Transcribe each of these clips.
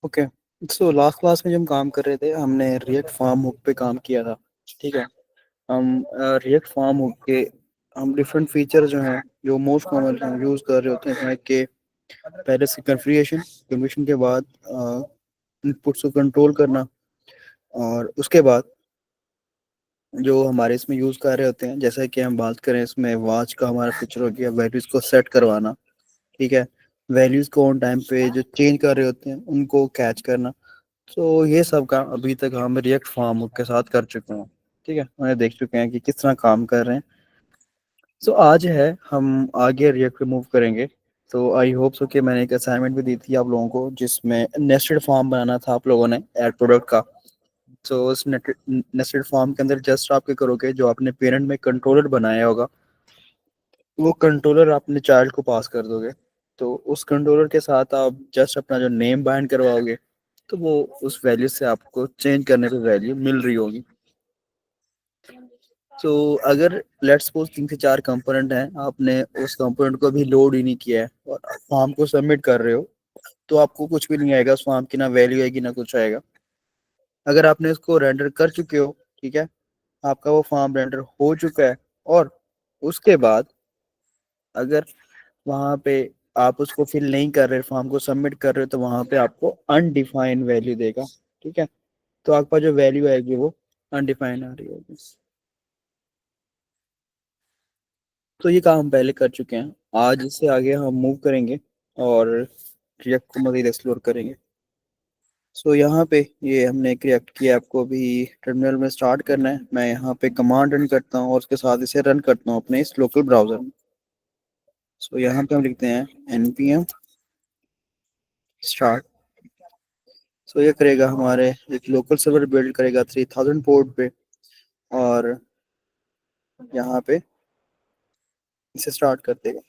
Okay. So last class में जब हम काम कर रहे थे हमने रिएक्ट फार्म हुक पे काम किया था। ठीक है। हम रिएक्ट फार्म हुक के हम डिफरेंट फीचर जो हैं जो मोस्ट कॉमन हम यूज़ कर रहे होते हैं कि पहले से कन्फिग्रेशन कन्फिग्रेशन के बाद इनपुट्स को कंट्रोल करना, और उसके बाद जो हमारे इसमें यूज़ कर रहे होते हैं, जैसे कि हम बात करें इसमें वॉच का हमारा फीचर हो गया वैल्यूज़ को सेट करवाना। ठीक है। वैल्यूज़ को ऑन टाइम पे जो चेंज कर रहे होते हैं उनको कैच करना। तो ये सब काम अभी तक हम रिएक्ट फार्म के साथ कर चुके हैं। ठीक है, उन्हें देख चुके हैं कि किस तरह काम कर रहे हैं। सो आज है हम आगे रिएक्ट पे मूव करेंगे। तो आई होप सो कि मैंने एक असाइनमेंट भी दी थी आप लोगों को जिसमें नेस्टेड फॉर्म बनाना था आप लोगों ने एड प्रोडक्ट का। तो उस नेस्टेड फॉर्म के अंदर जस्ट आप क्या करोगे, जो आपने पेरेंट में कंट्रोलर बनाया होगा वो कंट्रोलर अपने चाइल्ड को पास कर दोगे। तो उस कंट्रोलर के साथ आप जस्ट अपना जो नेम बाइंड करवाओगे, तो वो उस वैल्यू से आपको चेंज करने पे वैल्यू मिल रही होगी। तो अगर लेट्स सपोज 3 से 4 कंपोनेंट हैं, आपने उस कंपोनेंट को भी लोड ही नहीं किया है और फॉर्म को सबमिट कर रहे हो, तो आपको कुछ भी नहीं आएगा उस फॉर्म की, ना वैल्यू आएगी ना कुछ आएगा। अगर आपने उसको रेंडर कर चुके हो, ठीक है, आपका वो फॉर्म रेंडर हो चुका है, और उसके बाद अगर वहां पे आप उसको फिल नहीं कर रहे, फॉर्म को सबमिट कर रहे हो, तो वहां पे आपको अनडिफाइंड वैल्यू देगा। ठीक है। तो आपके पास जो वैल्यू आएगी वो अनडिफाइंड आ रही होगी। तो ये काम हम पहले कर चुके हैं। आज इससे आगे हम मूव करेंगे और रिएक्ट को मज़ीद एक्सप्लोर करेंगे। सो यहाँ पे ये हमने एक रिएक्ट किया, आपको अभी टर्मिनल में स्टार्ट करना है। मैं यहाँ पे कमांड रन करता हूँ और उसके साथ इसे रन करता हूँ अपने इस लोकल ब्राउज़र में। सो यहाँ पे हम लिखते हैं npm स्टार्ट। सो ये करेगा हमारे एक लोकल सर्वर बिल्ड करेगा 3000 पोर्ट पे, और यहाँ पे इसे स्टार्ट कर देगा।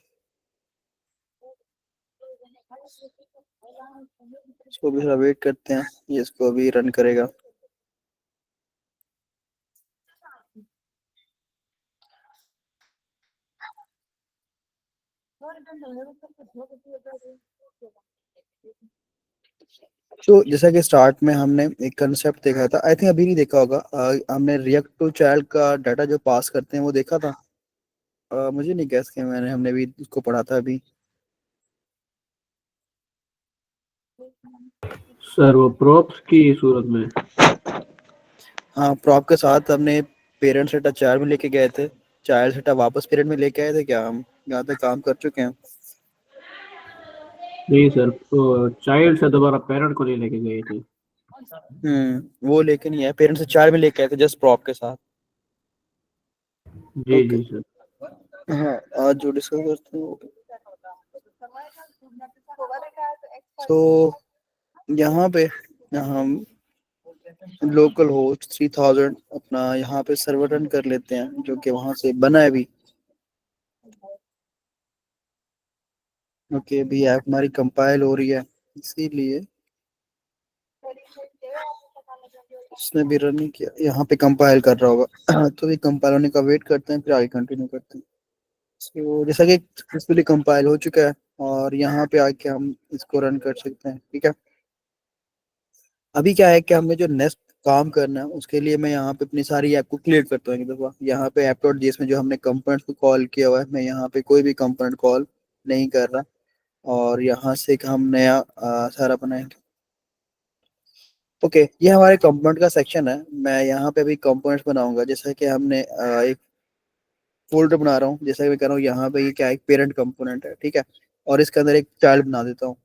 इसको भी थोड़ा वेट करते हैं, ये इसको अभी रन करेगा। तो जैसा कि स्टार्ट में हमने एक कंसेप्ट देखा था, आई थिंक अभी नहीं देखा होगा, हमने रिएक्ट टू चाइल्ड का डाटा जो पास करते हैं वो देखा था। मुझे नहीं गैस किया मैंने, हमने भी उसको पढ़ा था अभी। सर वो प्रॉप्स की सूरत में। हाँ, प्रॉप के साथ हमने पेरेंट्स डेटा चाइल्ड में लेके गए थे, चाइल्ड डेटा वापस पेरेंट में लेके आए थे क्या हम? यहाँ तक काम कर चुके हैं। नहीं सर, चाइल्ड से दोबारा पेरेंट को नहीं लेके गए थे। वो लेके नहीं आए, पेरेंट्स से चाइल्ड में लेके आए थे जस्ट प्रॉप के साथ। जी ओके। जी सर। हाँ, आज जो डिस्कस करते हैं तो यहाँ पे हम लोकल होस्ट 3000 अपना यहाँ पे सर्वर रन कर लेते हैं, जो कि वहां से बना है भी। ओके, अभी ऐप हमारी कंपाइल हो रही है, इसीलिए उसने भी रन नहीं किया, यहाँ पे कंपाइल कर रहा होगा। तो ये कंपाइल होने का वेट करते हैं, फिर आगे कंटिन्यू करते हैं। तो जैसा कि सक्सेसफुली कंपाइल हो चुका है, और यहाँ पे आके हम इसको रन कर सकते हैं। ठीक है। अभी क्या है कि हमें जो नेक्स्ट काम करना है उसके लिए मैं यहाँ पे अपनी सारी ऐप को क्लियर करता हूँ एक दफा। यहाँ पे ऐप डॉट जेएस में जो हमने कंपोनेंट को कॉल किया हुआ है, मैं यहाँ पे कोई भी कंपोनेंट कॉल नहीं कर रहा, और यहाँ से एक हम नया सारा बनाएंगे। ओके, ये हमारे कंपोनेंट का सेक्शन है। मैं यहाँ पे अभी कंपोनेंट्स बनाऊंगा, जैसा कि हमने एक फोल्डर बना रहा हूँ, जैसा कि मैं कह रहा हूँ यहाँ पे ये क्या एक पेरेंट कंपोनेंट है। ठीक है। और इसके अंदर एक चाइल्ड बना देता हूँ,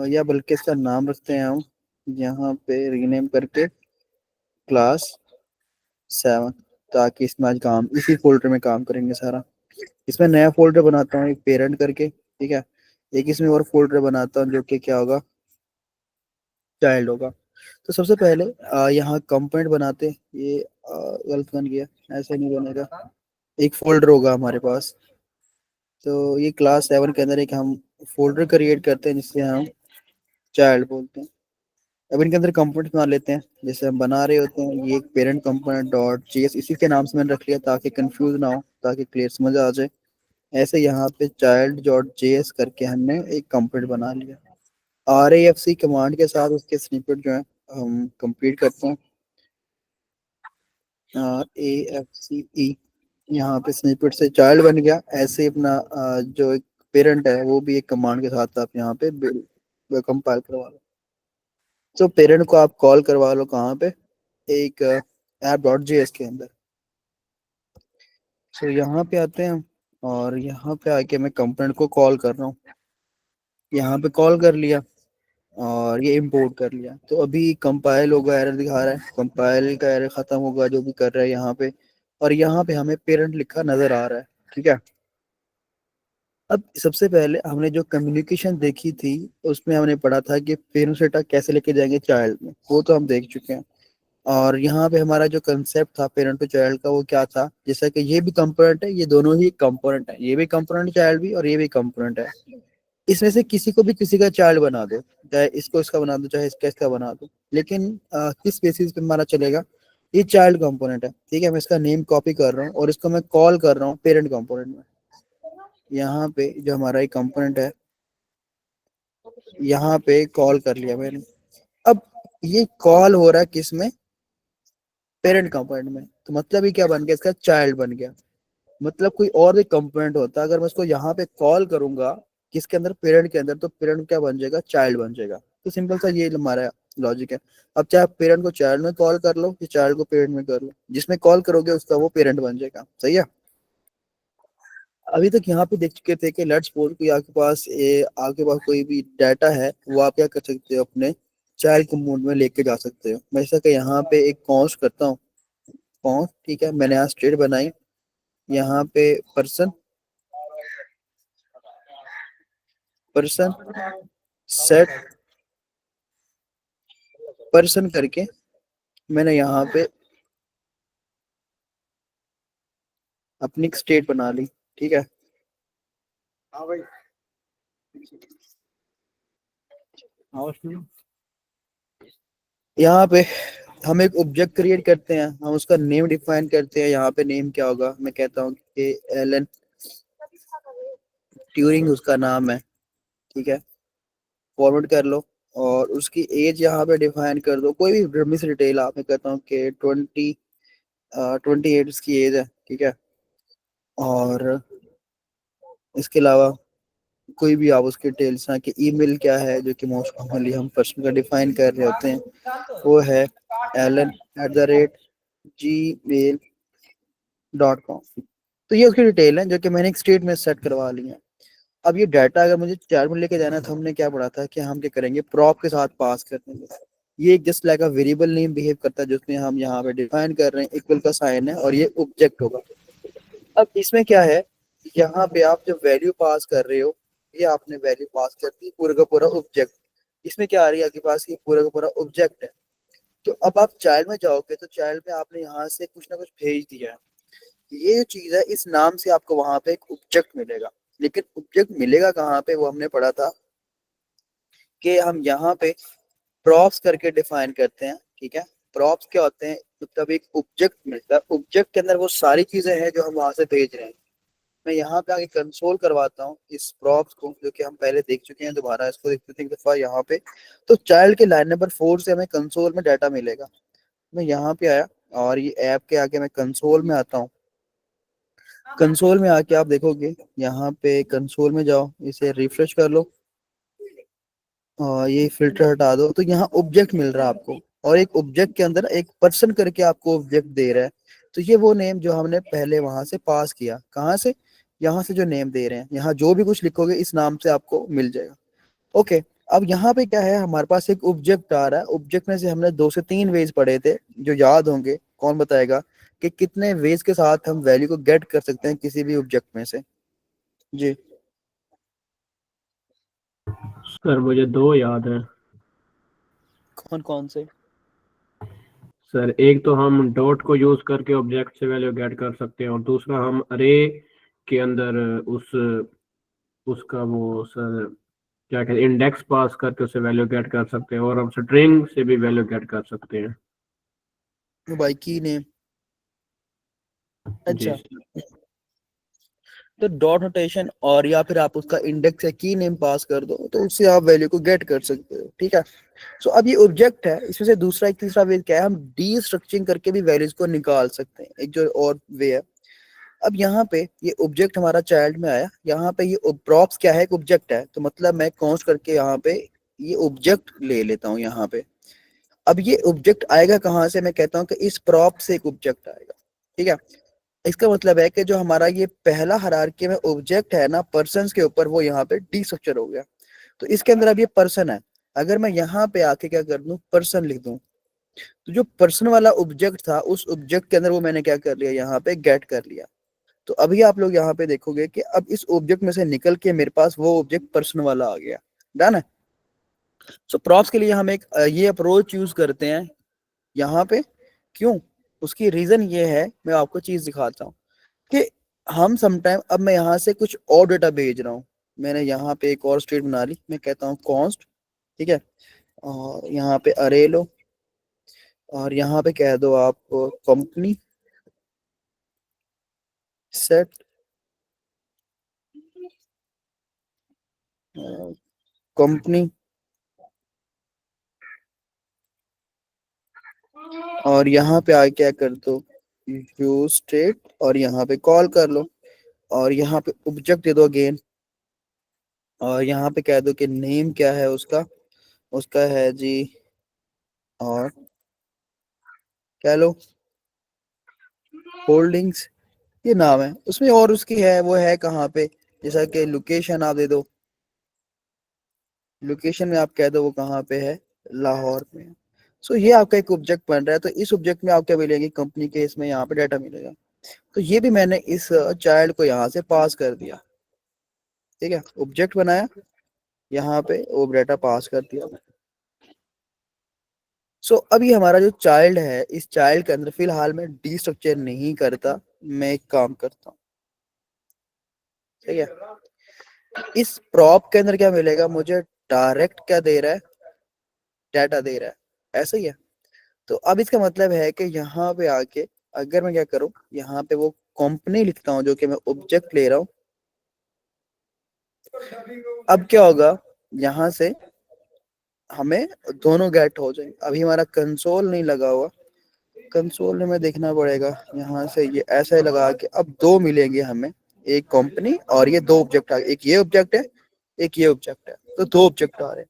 या बल्कि इसका नाम रखते हैं हम यहाँ पे रीनेम करके क्लास 7, ताकि इसमें आज काम इसी फोल्डर में काम करेंगे सारा। इसमें नया फोल्डर बनाता हूँ एक पेरेंट करके। ठीक है। एक इसमें और फोल्डर बनाता हूँ जो कि क्या होगा, चाइल्ड होगा। तो सबसे पहले यहाँ कंपोनेंट बनाते, ये गलत बन गया, ऐसे नहीं बनेगा। एक फोल्डर होगा हमारे पास, तो ये क्लास 7 के अंदर एक हम फोल्डर क्रिएट करते हैं जिससे हम चाइल्ड बोलते हैं। अब इनके अंदर कंपोनेंट बना लेते हैं, जैसे हम बना रहे होते हैं। ये एक पेरेंट कंपोनेंट डॉट जेएस इसी के नाम से मैंने रख लिया ताकि कंफ्यूज ना हो, ताकि क्लियर समझ आ जाए। ऐसे यहाँ पे चाइल्ड डॉट जेएस करके हमने एक कंपोनेंट बना लिया। RAFC कमांड के साथ उसके स्निपेट जो है हम कंप्लीट करते हैं। AFCE यहाँ पे स्निपेट से चाइल्ड बन गया। ऐसे अपना जो एक पेरेंट है वो भी एक कमांड के साथ आप यहाँ पे कंपाइल करवा लो। तो पेरेंट को आप कॉल करवा लो कहाँ पे, एक ऐप डॉट जेएस के अंदर। तो यहाँ पे आते हैं और यहाँ पे आके मैं कंपोनेंट को कॉल कर रहा हूँ। यहाँ पे कॉल कर लिया और ये इंपोर्ट कर लिया। तो अभी कंपाइल होगा, एरर दिखा रहा है, कंपाइल का एरर खत्म होगा जो भी कर रहा है यहाँ पे। और यहाँ पे हमें पेरेंट लिखा नजर आ रहा है, ठीक है। अब सबसे पहले हमने जो कम्युनिकेशन देखी थी उसमें हमने पढ़ा था कि पेरेंट्स डेटा कैसे लेके जाएंगे चाइल्ड में, वो तो हम देख चुके हैं। और यहाँ पे हमारा जो कंसेप्ट था पेरेंट टू चाइल्ड का वो क्या था, जैसा कि ये भी कंपोनेंट है, ये दोनों ही कंपोनेंट है, ये भी कंपोनेंट चाइल्ड भी और ये भी कंपोनेंट है। इसमें से किसी को भी किसी का चाइल्ड बना दो, चाहे इसको इसका बना दो चाहे इसका इसका बना दो, लेकिन किस बेसिस पे हमारा चलेगा, ये चाइल्ड कंपोनेंट है, ठीक है। मैं इसका नेम कॉपी कर रहा हूँ और इसको मैं कॉल कर रहा हूँ पेरेंट कंपोनेंट में। यहाँ पे जो हमारा एक कंपोनेंट है यहाँ पे कॉल कर लिया मैंने। अब ये कॉल हो रहा है किसमें, पेरेंट कंपोनेंट में। तो मतलब ये क्या बन गया, इसका चाइल्ड बन गया। मतलब कोई और भी कंपोनेंट होता अगर मैं इसको यहाँ पे कॉल करूंगा किसके अंदर, पेरेंट के अंदर, तो पेरेंट क्या बन जाएगा, चाइल्ड बन जाएगा। तो सिंपल सा ये हमारा लॉजिक है। अब चाहे आप पेरेंट को चाइल्ड में कॉल कर लो या चाइल्ड को पेरेंट में कर लो, जिसमें कॉल करोगे उसका वो पेरेंट बन जाएगा, सही है। अभी तक यहाँ पे देख चुके थे कि लेट्स सपोज कोई आपके पास कोई भी डाटा है, वो आप क्या कर सकते हो, अपने चाइल्ड मोड में लेके जा सकते हो। मैं ऐसा कि यहाँ पे एक कॉन्स करता हूँ, कॉन्स, ठीक है। मैंने यहाँ स्टेट बनाई, यहाँ पे पर्सन पर्सन सेट पर्सन करके मैंने यहाँ पे अपनी स्टेट बना ली, ठीक है। हाँ भाई, यहाँ पे हम एक ऑब्जेक्ट क्रिएट करते हैं, हम उसका नेम डिफाइन करते हैं। यहाँ पे नेम क्या होगा, मैं कहता हूँ कि एलन ट्यूरिंग उसका नाम है, ठीक है। फॉरवर्ड कर लो और उसकी एज यहाँ पे डिफाइन कर दो, कोई भी मिस डिटेल आप, मैं कहता हूँ कि 28 उसकी एज है, ठीक है। और इसके अलावा कोई भी आप उसके डिटेल्स हैं कि ईमेल क्या है, जो कि मोस्ट कॉमनली हम पर्सन का डिफाइन कर रहे होते हैं, वो है alan@gmail.com। तो ये उसकी डिटेल है जो कि मैंने एक स्टेट में सेट करवा ली है। अब ये डाटा अगर मुझे चार में लेके जाना है तो हमने क्या पढ़ा था कि हम क्या करेंगे, प्रॉप के साथ पास कर देंगे। ये एक just like a variable name behave करता है जिसमें हम यहाँ पे डिफाइन कर रहे हैं, इक्वल का साइन है और ये ऑब्जेक्ट होगा। अब इसमें क्या है, यहाँ पे आप जो वैल्यू पास कर रहे हो, ये आपने वैल्यू पास कर दी, पूरा का पूरा ऑब्जेक्ट। इसमें क्या आ रही है आपके पास, ये पूरा का पूरा ऑब्जेक्ट है। तो अब आप चाइल्ड में जाओगे तो चाइल्ड में आपने यहाँ से कुछ ना कुछ भेज दिया है, ये जो चीज है इस नाम से आपको वहां पे एक ऑब्जेक्ट मिलेगा। लेकिन ऑब्जेक्ट मिलेगा कहाँ पे, वो हमने पढ़ा था कि हम यहाँ पे प्रॉप्स करके डिफाइन करते हैं, ठीक है। प्रॉप्स क्या होते हैं, मतलब एक ऑब्जेक्ट मिलता है, ऑब्जेक्ट के अंदर वो सारी चीजें हैं जो हम वहां से भेज रहे हैं। मैं यहाँ पे आगे कंसोल करवाता हूँ इस प्रॉप्स को, जो कि हम पहले देख चुके हैं, दोबारा इसको देखते हैं एक दफा यहाँ पे। तो चाइल्ड के लाइन नंबर 4 से हमें कंसोल में डाटा मिलेगा। मैं यहाँ पे आया और ये ऐप के आगे मैं कंसोल में आता हूँ। कंसोल में आके आप देखोगे, यहाँ पे कंसोल में जाओ, इसे रिफ्रेश कर लो और ये फिल्टर हटा दो, तो यहाँ ऑब्जेक्ट मिल रहा है आपको। और एक ऑब्जेक्ट के अंदर एक पर्सन करके आपको ऑब्जेक्ट दे रहा है। तो ये वो नेम जो हमने पहले वहां से पास किया, कहाँ से, यहाँ से जो नेम दे रहे हैं, यहाँ जो भी कुछ लिखोगे इस नाम से आपको मिल जाएगा। ओके। अब यहाँ पे क्या है, हमारे पास एक ऑब्जेक्ट आ रहा है। ऑब्जेक्ट में से हमने 2 से 3 वेज पढ़े थे जो याद होंगे, कौन बताएगा कि कितने वेज के साथ हम वैल्यू को गेट कर सकते हैं किसी भी ऑब्जेक्ट में से, जी। सर मुझे 2 याद है। कौन कौन से। सर एक तो हम डॉट को यूज करके ऑब्जेक्ट से वैल्यू गेट कर सकते हैं, और दूसरा हम अरे के अंदर उस उसका वो सर क्या कहते हैं, इंडेक्स पास करके उससे वैल्यू गेट कर सकते हैं, और हम स्ट्रिंग से भी वैल्यू गेट कर सकते हैं। भाई की नेम, जी अच्छा। सर। तो डॉट नोटेशन और या फिर आप उसका इंडेक्स या की नेम पास कर दो तो उससे आप वैल्यू को गेट कर सकते हो, ठीक है। सो अब ये ऑब्जेक्ट है, इसमें से दूसरा एक तीसरा वे क्या है, हम डी स्ट्रक्चरिंग करके भी वैल्यूज को निकाल सकते हैं, एक जो और वे है। अब यहाँ पे ये ऑब्जेक्ट हमारा चाइल्ड में आया, यहाँ पे ये प्रॉप्स क्या है, एक ऑब्जेक्ट है, तो मतलब मैं कॉन्स्ट करके यहाँ पे ये ऑब्जेक्ट ले लेता हूँ यहाँ पे। अब ये ऑब्जेक्ट आएगा कहाँ से, मैं कहता हूँ कि इस प्रॉप से एक ऑब्जेक्ट आएगा, ठीक है। इसका मतलब है कि जो हमारा ये पहला हायरार्की में ऑब्जेक्ट है ना पर्सन्स के ऊपर, वो यहाँ पे डी स्ट्रक्चर हो गया। तो इसके अंदर अब ये पर्सन है, अगर मैं यहाँ पे आके क्या कर दूं, पर्सन लिख दूं, तो जो पर्सन वाला ऑब्जेक्ट था उस ऑब्जेक्ट के अंदर वो मैंने क्या कर लिया, यहाँ पे गेट कर लिया। तो अभी आप लोग यहाँ पे देखोगे कि अब इस ऑब्जेक्ट में से निकल के मेरे पास वो ऑब्जेक्ट पर्सन वाला आ गया। डन है। सो प्रॉप्स के लिए हम एक ये अप्रोच यूज करते हैं यहाँ पे। क्यों? उसकी रीजन ये है, मैं आपको चीज दिखाता हूँ कि हम समटाइम, अब मैं यहाँ से कुछ और डेटा भेज रहा हूँ, मैंने यहाँ पे एक और स्टेट बना ली, मैं कहता हूँ कॉन्स्ट, ठीक है। और यहाँ पे अरे लो, और यहाँ पे कह दो आप कंपनी सेट कंपनी, और यहाँ पे आके क्या कर दो, यूज स्टेट, और यहाँ पे कॉल कर लो, और यहाँ पे ऑब्जेक्ट दे दो अगेन, और यहाँ पे कह दो कि नेम क्या है उसका, उसका है जी, और कह लो होल्डिंग्स, ये नाम है उसमें, और उसकी है वो है कहाँ पे, जैसा कि लोकेशन आप दे दो, लोकेशन में आप कह दो वो कहाँ पे है, लाहौर में। सो ये आपका एक ऑब्जेक्ट बन रहा है, तो इस ऑब्जेक्ट में आप क्या मिलेगी, कंपनी के इसमें यहाँ पे डाटा मिलेगा। तो ये भी मैंने इस चाइल्ड को यहाँ से पास कर दिया, ठीक है, ऑब्जेक्ट बनाया, यहाँ पे वो डाटा पास कर दिया। सो अभी हमारा जो चाइल्ड है, इस चाइल्ड के अंदर फिलहाल मैं डी स्ट्रक्चर नहीं करता, मैं एक काम करता हूँ, ठीक है। इस प्रॉप के अंदर क्या मिलेगा मुझे, डायरेक्ट क्या दे रहा है, डाटा दे रहा है, ऐसा ही है। तो अब इसका मतलब है कि यहाँ पे आके अगर मैं क्या करूँ, यहाँ पे वो कंपनी लिखता हूँ जो कि मैं ऑब्जेक्ट ले रहा हूँ। अब क्या होगा, यहाँ से हमें दोनों गेट हो जाएंगे। अभी हमारा कंसोल नहीं लगा हुआ, कंसोल में देखना पड़ेगा, यहाँ से ये ऐसे लगा के अब दो मिलेंगे हमें, एक कंपनी और ये दो ऑब्जेक्ट आ गए, एक ये ऑब्जेक्ट है, एक ये ऑब्जेक्ट है, तो दो ऑब्जेक्ट आ रहे हैं।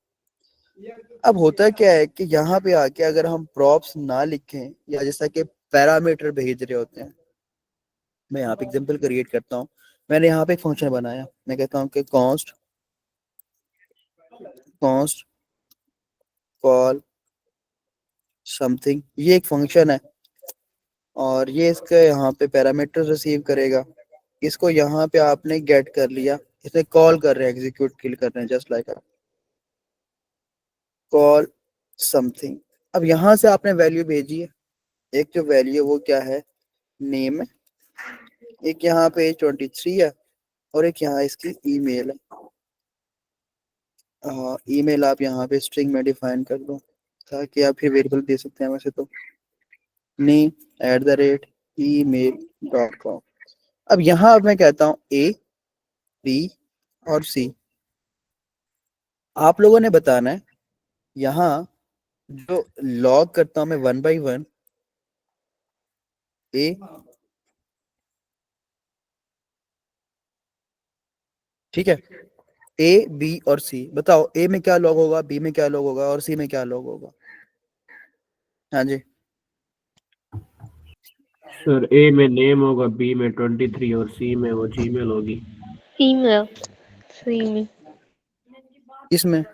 अब होता क्या है कि यहाँ पे आके अगर हम प्रॉप्स ना लिखें, या जैसा कि पैरामीटर भेज रहे होते हैं, मैं यहाँ पे एग्जांपल क्रिएट करता हूँ, मैंने यहाँ पे एक फंक्शन बनाया, मैं कहता हूँ कि कॉन्स्ट कॉन्स्ट कॉल समथिंग, ये एक फंक्शन है, और ये इसका यहाँ पे पैरामीटर रिसीव करेगा, इसको यहाँ पे आपने गेट कर लिया, इसे कॉल कर रहे हैं, एग्जीक्यूट किल कर रहे हैं, जस्ट लाइक कॉल समथिंग। अब यहाँ से आपने वैल्यू भेजी है, एक जो वैल्यू है वो क्या है, नेम है, एक यहाँ पे 23 है, और एक यहाँ इसकी ईमेल है। ईमेल आप यहाँ पे स्ट्रिंग में डिफाइन कर दो, ताकि आप फिर वेरिएबल दे सकते हैं वैसे तो, name@email.com। अब यहाँ अब मैं कहता हूँ ए बी और सी, आप लोगों ने बताना है यहाँ, जो लॉग करता हूँ मैं 1 by 1, ए, ठीक है, ए बी और सी, बताओ ए में क्या लॉग होगा, बी में क्या लॉग होगा, और सी में क्या लॉग होगा। हाँ जी, सर ए में नेम होगा, बी में 23, और सी में वो जीमेल होगी। ईमेल, सी में, इसमें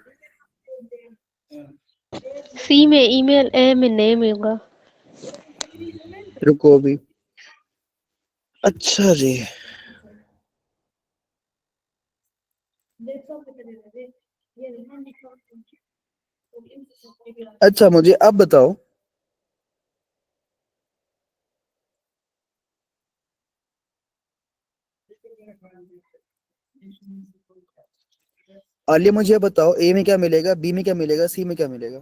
सी में ईमेल, ए में नेम होगा। रुको भी, अच्छा जी, अच्छा मुझे अब बताओ, आलिया मुझे बताओ, ए में क्या मिलेगा, बी में क्या मिलेगा, सी में क्या मिलेगा?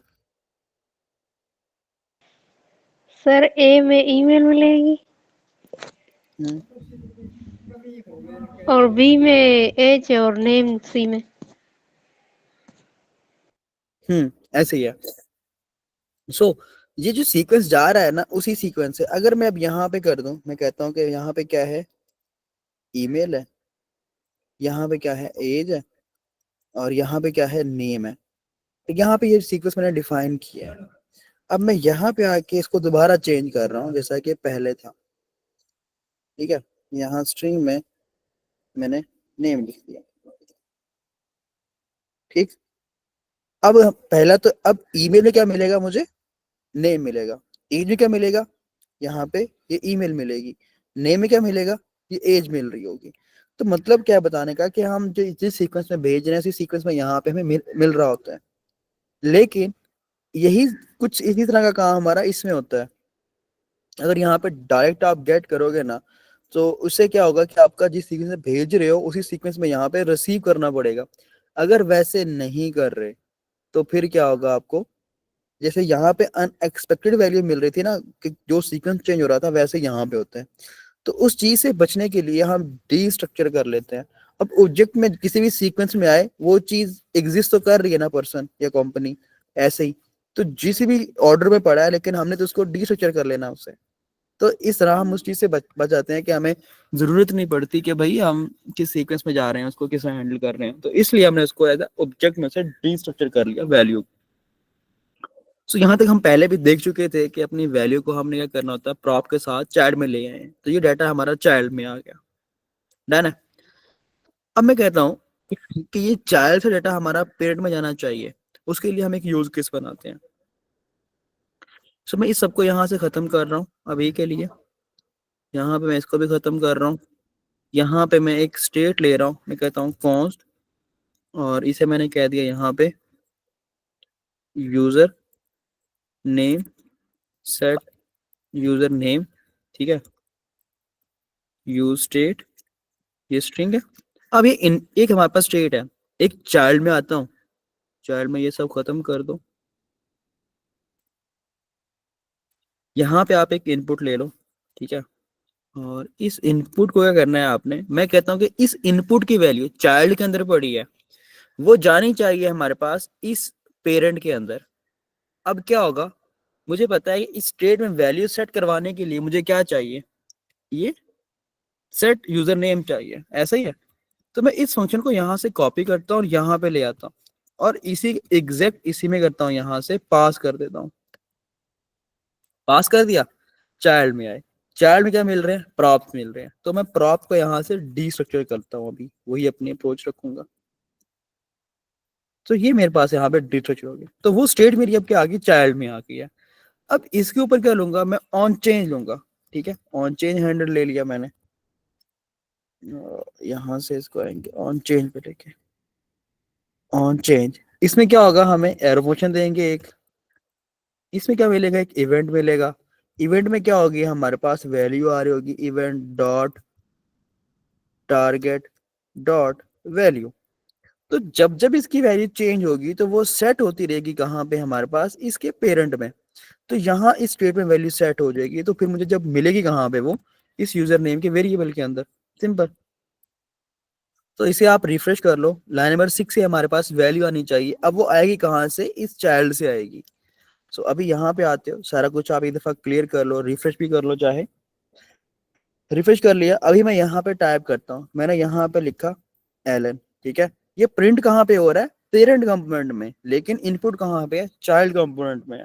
सर ए में ईमेल मिलेगी और बी में एज और नेम सी में। ऐसे ही है। सो ये जो सीक्वेंस जा रहा है ना, उसी सीक्वेंस से अगर मैं अब यहाँ पे कर दूं, मैं कहता हूँ कि यहाँ पे क्या है, ईमेल है, यहाँ पे क्या है, एज है, और यहाँ पे क्या है, नेम है। तो यहाँ पे ये सीक्वेंस मैंने डिफाइन किया है। अब मैं यहाँ पे आके इसको दोबारा चेंज कर रहा हूँ जैसा कि पहले था, ठीक है। यहाँ स्ट्रिंग में मैंने नेम लिख दिया, ठीक। अब पहला तो, अब ईमेल में क्या मिलेगा मुझे, नेम मिलेगा। एज में क्या मिलेगा, यहाँ पे ये ईमेल मिलेगी। नेम में क्या मिलेगा, ये एज मिल रही होगी। तो मतलब क्या है बताने का, कि हम जो जिस सीक्वेंस में भेज रहे हैं उसी सीक्वेंस में यहाँ पे हमें मिल रहा होता है। लेकिन यही कुछ इसी तरह का काम हमारा इसमें होता है। अगर यहाँ पे डायरेक्ट आप गेट करोगे ना, तो उससे क्या होगा कि आपका जिस सीक्वेंस में भेज रहे हो उसी सीक्वेंस में यहाँ पे रिसीव करना पड़ेगा। अगर वैसे नहीं कर रहे तो फिर क्या होगा आपको, जैसे यहाँ पे अनएक्सपेक्टेड वैल्यू मिल रही थी ना, कि जो सीक्वेंस चेंज हो रहा था, वैसे यहाँ पे होता है। तो उस चीज से बचने के लिए हम डी स्ट्रक्चर कर लेते हैं। अब ऑब्जेक्ट में किसी भी सीक्वेंस में आए, वो चीज एग्जिस्ट तो कर रही है ना, पर्सन या कंपनी, ऐसे ही। तो जिस भी ऑर्डर में पड़ा है, लेकिन हमने तो उसको डी स्ट्रक्चर कर लेना उससे। तो इस तरह हम उस चीज से बच जाते हैं कि हमें जरूरत नहीं पड़ती कि भाई हम किस सीक्वेंस में जा रहे हैं, उसको किस हैंडल कर रहे हैं। तो इसलिए हमने उसको एज ऑब्जेक्ट में से डी स्ट्रक्चर कर लिया वैल्यू। सो यहाँ तक हम पहले भी देख चुके थे कि अपनी वैल्यू को हमने क्या करना होता है, प्रॉप के साथ चाइल्ड में ले आए। तो ये डाटा हमारा चाइल्ड में आ गया, डन है। अब मैं कहता हूँ कि ये चाइल्ड से डाटा हमारा पेरेंट में जाना चाहिए। उसके लिए हम एक यूज केस बनाते हैं। सो मैं इस सबको यहाँ से खत्म कर रहा हूँ अभी के लिए। यहाँ पे मैं इसको भी खत्म कर रहा हूँ। यहाँ पे मैं एक स्टेट ले रहा हूँ, मैं कहता हूँ कॉन्स्ट, और इसे मैंने कह दिया यहाँ पे user name set user name, ठीक है। यूज स्टेट, ये स्ट्रिंग है। अब ये एक हमारे पास स्टेट है, एक चाइल्ड में आता हूँ। चाइल्ड में ये सब खत्म कर दो। यहाँ पे आप एक इनपुट ले लो, ठीक है। और इस इनपुट को क्या करना है आपने, मैं कहता हूँ कि इस इनपुट की वैल्यू चाइल्ड के अंदर पड़ी है, वो जानी चाहिए हमारे पास इस पेरेंट के अंदर। अब क्या होगा, मुझे पता है कि इस स्टेट में वैल्यू सेट करवाने के लिए मुझे क्या चाहिए, ये सेट यूजर नेम चाहिए, ऐसा ही है। तो मैं इस फंक्शन को यहाँ से कॉपी करता हूँ और यहाँ पे ले आता हूँ, और इसी एग्जैक्ट इसी में करता हूँ, यहाँ से पास कर देता हूँ। पास कर दिया, चाइल्ड में आए। चाइल्ड में क्या मिल रहे हैं, प्रॉप्स मिल रहे हैं। तो मैं प्रॉप को यहाँ से डी स्ट्रक्चर करता हूँ, अभी वही अपनी अप्रोच रखूंगा। तो ये मेरे पास यहाँ पे डी स्ट्रक्चर हो गया। तो वो स्टेट मेरी अब क्या आ गई, चाइल्ड में आ गई है। अब इसके ऊपर क्या लूंगा, मैं ऑन चेंज लूंगा, ठीक है। ऑन चेंज हैंडल ले लिया मैंने, यहाँ से इसको आएंगे ऑन चेंज पे लेके, ऑन चेंज। इसमें क्या होगा, हमें एरो फंक्शन देंगे एक। इसमें क्या मिलेगा, एक इवेंट मिलेगा। इवेंट में क्या होगी, हमारे पास वैल्यू आ रही होगी, event dot target dot value. तो जब जब इसकी वैल्यू चेंज होगी तो वो सेट होती रहेगी कहाँ पे, हमारे पास इसके पेरेंट में। तो यहाँ इस स्टेट में वैल्यू सेट हो जाएगी, तो फिर मुझे जब मिलेगी कहाँ पे, वो इस यूजर नेम के वेरिएबल के अंदर, सिंपल। तो इसे आप रिफ्रेश कर लो, लाइन नंबर 6 से हमारे पास वैल्यू आनी चाहिए। अब वो आएगी कहाँ से, इस चाइल्ड से आएगी। सो अभी यहाँ पे आते हो, सारा कुछ आप एक दफा क्लियर कर लो, रिफ्रेश भी कर लो चाहे। रिफ्रेश कर लिया। अभी मैं यहाँ पे टाइप करता हूँ, मैंने यहाँ पे लिखा एलन, ठीक है। ये प्रिंट कहाँ पे हो रहा है, पेरेंट कंपोनेंट में, लेकिन इनपुट कहाँ पे है, चाइल्ड कंपोनेंट में है।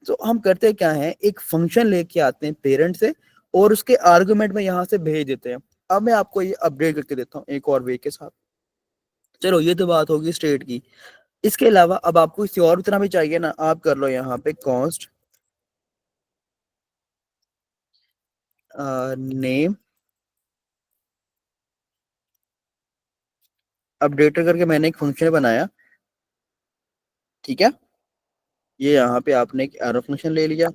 तो हम करते क्या है, एक फंक्शन लेके आते हैं पेरेंट से, और उसके आर्गुमेंट में यहाँ से भेज देते हैं। अब मैं आपको ये अपडेट करके देता हूँ एक और वे के साथ। चलो ये तो बात होगी स्टेट की। इसके अलावा अब आपको किसी और तरह भी चाहिए ना, आप कर लो यहाँ पे कॉन्स्ट नेम अपडेटर करके मैंने एक फंक्शन बनाया, ठीक है। ये यहाँ पे आपने एक एरो फंक्शन ले लिया,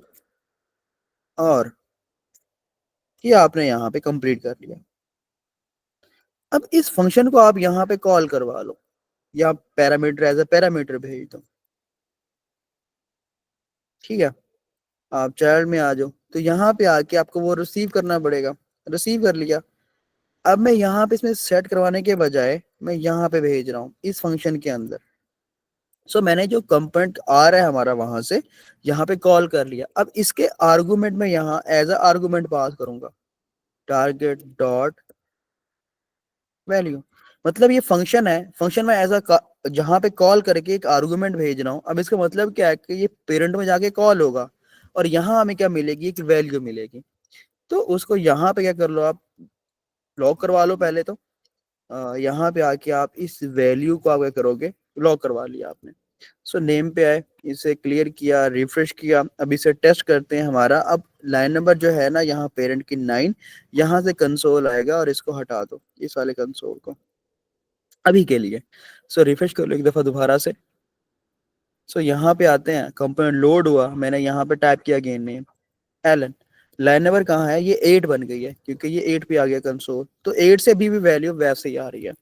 और ये आपने यहाँ पे कंप्लीट कर लिया। अब इस फंक्शन को आप यहाँ पे कॉल करवा लो, या पैरामीटर एज ए पैरामीटर भेज दो, ठीक है। आप चाइल्ड में आ जाओ, तो यहाँ पे आके आपको वो रिसीव करना पड़ेगा, रिसीव कर लिया। अब मैं यहाँ पे इसमें सेट करवाने के बजाय मैं यहाँ पे भेज रहा हूँ इस फंक्शन के अंदर। सो मैंने जो कंपोनेंट आ रहा है हमारा वहां से यहाँ पे कॉल कर लिया। अब इसके आर्गुमेंट में यहाँ एज अ आर्गुमेंट पास करूंगा टारगेट डॉट वैल्यू। मतलब ये फंक्शन है, फंक्शन में एज अ जहां पे कॉल करके एक आर्गुमेंट भेज रहा हूँ। अब इसका मतलब क्या है कि ये पेरेंट में जाके कॉल होगा और यहाँ हमें क्या मिलेगी, एक वैल्यू मिलेगी। तो उसको यहाँ पे क्या कर लो, आप लॉक करवा लो पहले तो। यहाँ पे आके आप इस वैल्यू को आप क्या करोगे, लॉक करवा लिया आपने। सो नेम पे आए, इसे क्लियर किया, रिफ्रेश किया। अब इसे टेस्ट करते हैं हमारा। अब लाइन नंबर जो है ना यहाँ पेरेंट की 9, यहाँ से कंसोल आएगा और इसको हटा दो, इस वाले कंसोल को अभी के लिए। सो रिफ्रेश कर लो एक दफा दोबारा से। सो यहाँ पे आते हैं, कंपोनेंट लोड हुआ, मैंने यहाँ पे टाइप किया गेन नेम एलन। लाइन नंबर कहाँ है, ये 8 बन गई है क्योंकि ये 8 पे आ गया कंसोल, तो 8 से भी वैल्यू वैसे ही आ रही है।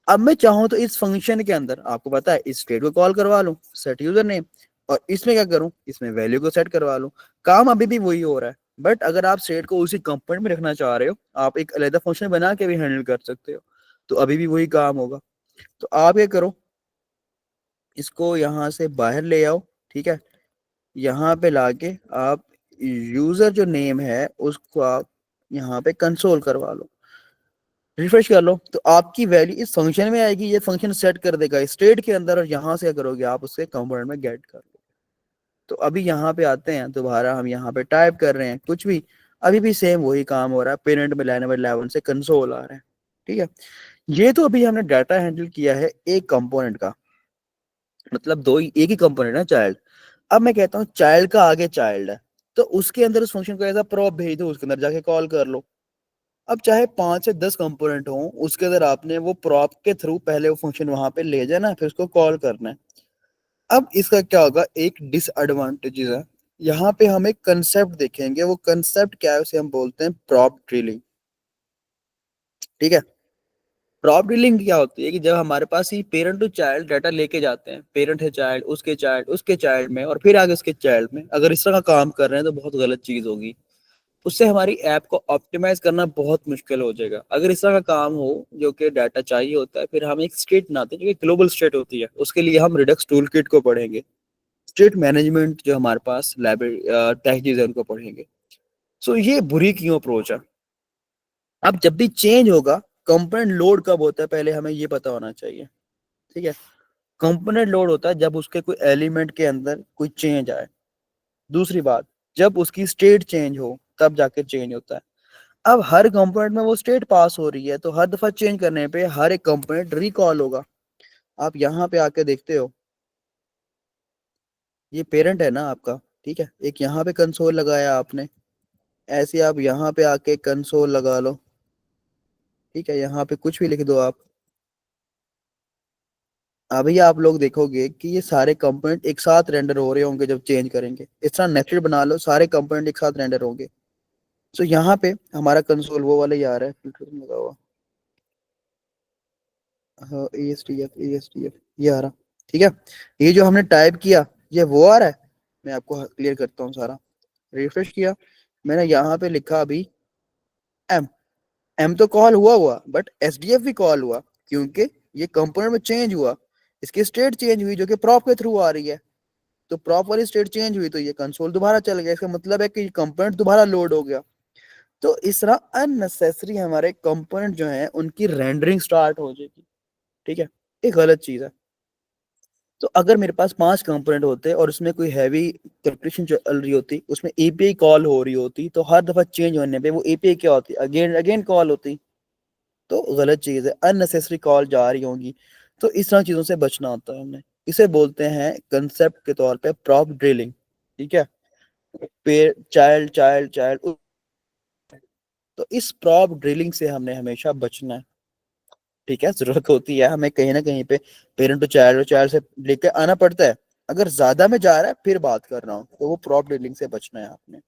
अब मैं चाहूँ तो इस फंक्शन के अंदर आपको पता है इस स्टेट को कॉल करवा लूँ सेट यूजर नेम, और इसमें क्या करूँ, इसमें वैल्यू को सेट करवा लूँ। काम अभी भी वही हो रहा है, बट अगर आप स्टेट को उसी कंपोनेंट में रखना चाह रहे हो, आप एक अलग फंक्शन बना के भी हैंडल कर सकते हो, तो अभी भी वही काम होगा। तो आप ये करो, इसको यहाँ से बाहर ले आओ, ठीक है। यहाँ पे लाके आप यूजर जो नेम है उसको आप यहाँ पे कंसोल करवा लो, रिफ्रेश कर लो, तो आपकी वैल्यू इस फंक्शन में आएगी। ये फंक्शन सेट कर देगा स्टेट के अंदर, और यहाँ से क्या करोगे आप उससे कंपोनेंट में गेट कर लो। तो अभी यहाँ पे आते हैं दोबारा, हम यहाँ पे टाइप कर रहे हैं कुछ भी, अभी भी सेम वही काम हो रहा है। पेरेंट में लाइन नंबर 11 से कंसोल आ रहा है, ठीक है। ये तो अभी हमने डाटा हैंडल किया है एक कंपोनेंट का, मतलब एक ही कंपोनेंट है चाइल्ड। अब मैं कहता हूँ चाइल्ड का आगे चाइल्ड है, तो उसके अंदर उस फंक्शन को एज अ प्रॉप भेज दो, उसके अंदर जाके कॉल कर लो। अब चाहे 5 से 10 कंपोनेंट हो, उसके अंदर आपने वो प्रॉप के थ्रू पहले वो फंक्शन वहां पे ले जाना, फिर उसको कॉल करना है। अब इसका क्या होगा, एक डिसएडवांटेजेस है। यहाँ पे हम एक कंसेप्ट देखेंगे, वो कंसेप्ट क्या है, उसे हम बोलते हैं प्रॉप ड्रिलिंग, ठीक है। प्रॉप ड्रिलिंग क्या होती है कि जब हमारे पास ही पेरेंट टू चाइल्ड डाटा लेके जाते हैं, पेरेंट है चाइल्ड, उसके चाइल्ड में, और फिर आगे उसके चाइल्ड में, अगर इस तरह का काम कर रहे हैं तो बहुत गलत चीज होगी। उससे हमारी ऐप को ऑप्टिमाइज करना बहुत मुश्किल हो जाएगा। अगर इस तरह का काम हो जो कि डाटा चाहिए होता है, फिर हम एक स्टेट बनाते हैं जो कि ग्लोबल स्टेट होती है, उसके लिए हम रिडक्स टूल किट को पढ़ेंगे। स्टेट मैनेजमेंट जो हमारे पास लाइब्रेरी पैकेजेस है उनको पढ़ेंगे। सो ये बुरी क्यों अप्रोच है। अब जब भी चेंज होगा, कंपोनेंट लोड कब होता है पहले हमें ये पता होना चाहिए, ठीक है। कंपोनेंट लोड होता है जब उसके कोई एलिमेंट के अंदर कोई चेंज आए। दूसरी बात, जब उसकी स्टेट चेंज हो तब जाके चेंज होता है। अब हर कंपोनेंट में वो स्टेट पास हो रही है, तो हर दफा चेंज करने पे हर एक कंपोनेंट रिकॉल होगा। आप यहाँ पे आके देखते हो, ये पेरेंट है ना आपका, ठीक है। एक यहाँ पे कंसोल लगाया आपने, ऐसे आप यहाँ पे आके कंसोल लगा लो, ठीक है। यहाँ पे कुछ भी लिख दो आप। अभी आप लोग देखोगे कि ये सारे कंपोनेंट एक साथ रेंडर हो रहे होंगे जब चेंज करेंगे। इस तरह नेस्टेड बना लो, सारे कंपोनेंट एक साथ रेंडर होंगे। सो यहाँ पे हमारा कंसोल वो वाला ही आ रहा है, फिल्टर लगा हुआ, हाँ ASDF ये आ रहा, ठीक है। ये जो हमने टाइप किया ये वो आ रहा है। मैं आपको क्लियर करता हूँ सारा। रिफ्रेश किया, मैंने यहाँ पे लिखा अभी एम, एम तो कॉल हुआ बट SDF भी कॉल हुआ, क्योंकि ये कंपोनेंट में चेंज हुआ, इसकी स्टेट चेंज हुई जो कि प्रॉप के थ्रू आ रही है। तो प्रॉप वाली स्टेट चेंज हुई तो ये कंसोल दोबारा चल गया, इसका मतलब है कि कंपोनेंट दोबारा लोड हो गया। तो इस तरह अननेसेसरी हमारे कंपोनेंट जो है उनकी रेंडरिंग स्टार्ट हो जाएगी, ठीक है। ये गलत चीज है। तो अगर मेरे पास 5 कंपोनेंट होते और उसमें कोई हैवी कैलकुलेशन चल रही होती, उसमें API कॉल हो रही होती, तो हर दफा चेंज होने पे वो API क्या होती, अगेन अगेन कॉल होती। तो गलत चीज है, अननेसेसरी कॉल जा रही होंगी। तो इस तरह चीजों से बचना होता है हमने। इसे बोलते हैं कंसेप्ट के तौर पे प्रॉप ड्रिलिंग, ठीक है। पेड़ चाइल्ड चाइल्ड चाइल्ड, तो इस प्रॉप ड्रिलिंग से हमने हमेशा बचना है, ठीक है। जरूरत होती है हमें कहीं ना कहीं पे पेरेंट टू चाइल्ड और चाइल्ड से लेकर आना पड़ता है। अगर ज्यादा में जा रहा है फिर बात कर रहा हूँ, तो वो प्रॉप ड्रिलिंग से बचना है आपने।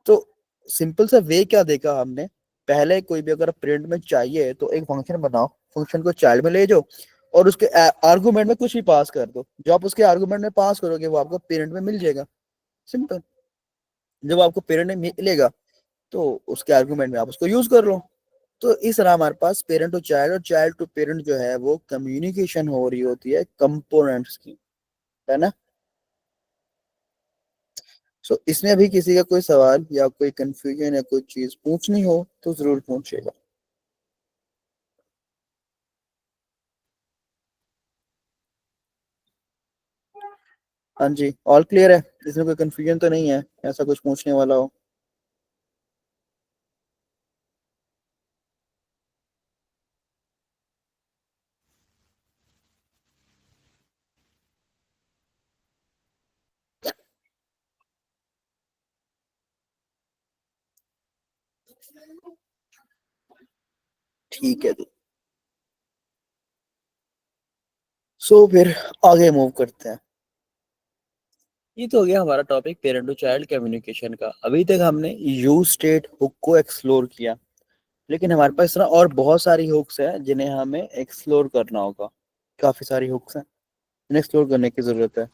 तो सिंपल सा वे क्या देखा हमने, पहले कोई भी अगर प्रिंट में चाहिए तो एक फंक्शन बनाओ, फंक्शन को चाइल्ड में ले जाओ, और उसके आर्गुमेंट में कुछ भी पास कर दो, जो आप उसके आर्गुमेंट में पास करोगे वो आपको पेरेंट में मिल जाएगा, सिंपल। जब आपको पेरेंट में मिलेगा तो उसके आर्गुमेंट में आप उसको यूज कर लो। तो इस तरह हमारे पास पेरेंट टू चाइल्ड और चाइल्ड टू पेरेंट जो है वो कम्युनिकेशन हो रही होती है कंपोनेंट्स की, है ना। सो इसमें अभी किसी का कोई सवाल या कोई कंफ्यूजन या कोई चीज पूछनी हो तो जरूर पूछिएगा। हाँ जी, ऑल क्लियर है, इसमें कोई कंफ्यूजन तो नहीं है, ऐसा कुछ पूछने वाला हो। ठीक है जी, सो फिर आगे मूव करते हैं। ये तो हो गया हमारा topic parent to child communication का। अभी तक हमने यूज स्टेट हुक को एक्सप्लोर किया, लेकिन हमारे पास इस तरह और बहुत सारी हुक्स हैं जिन्हें हमें एक्सप्लोर करना होगा। काफी सारी हुक्स हैं जिन्हें एक्सप्लोर करने की जरूरत है।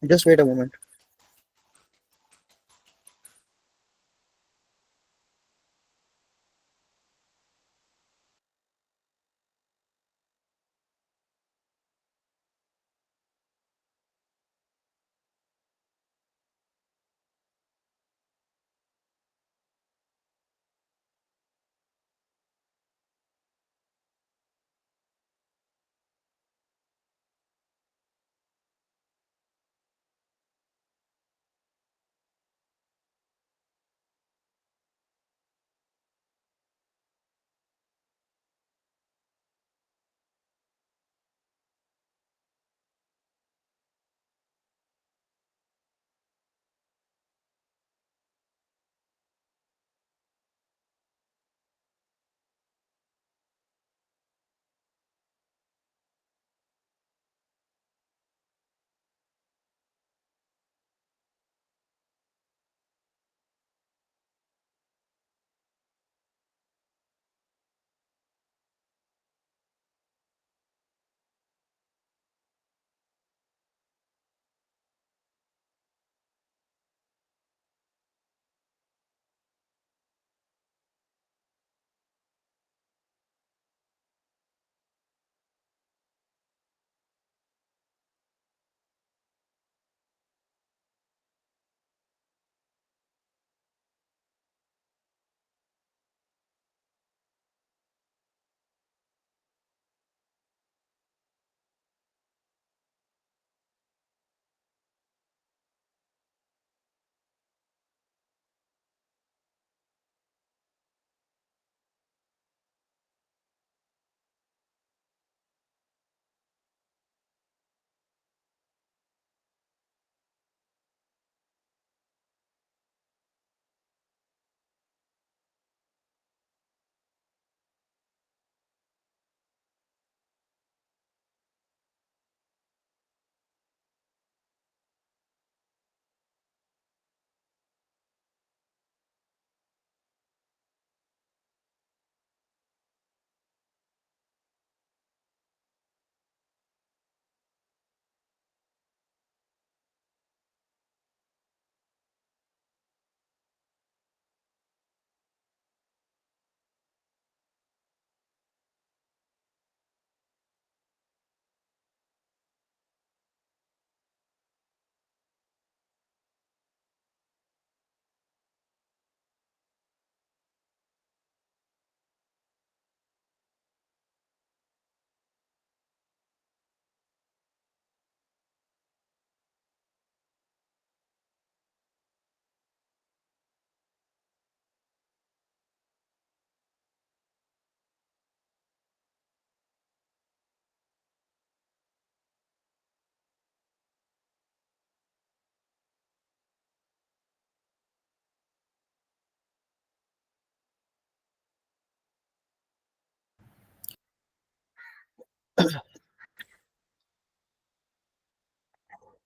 Just wait a moment.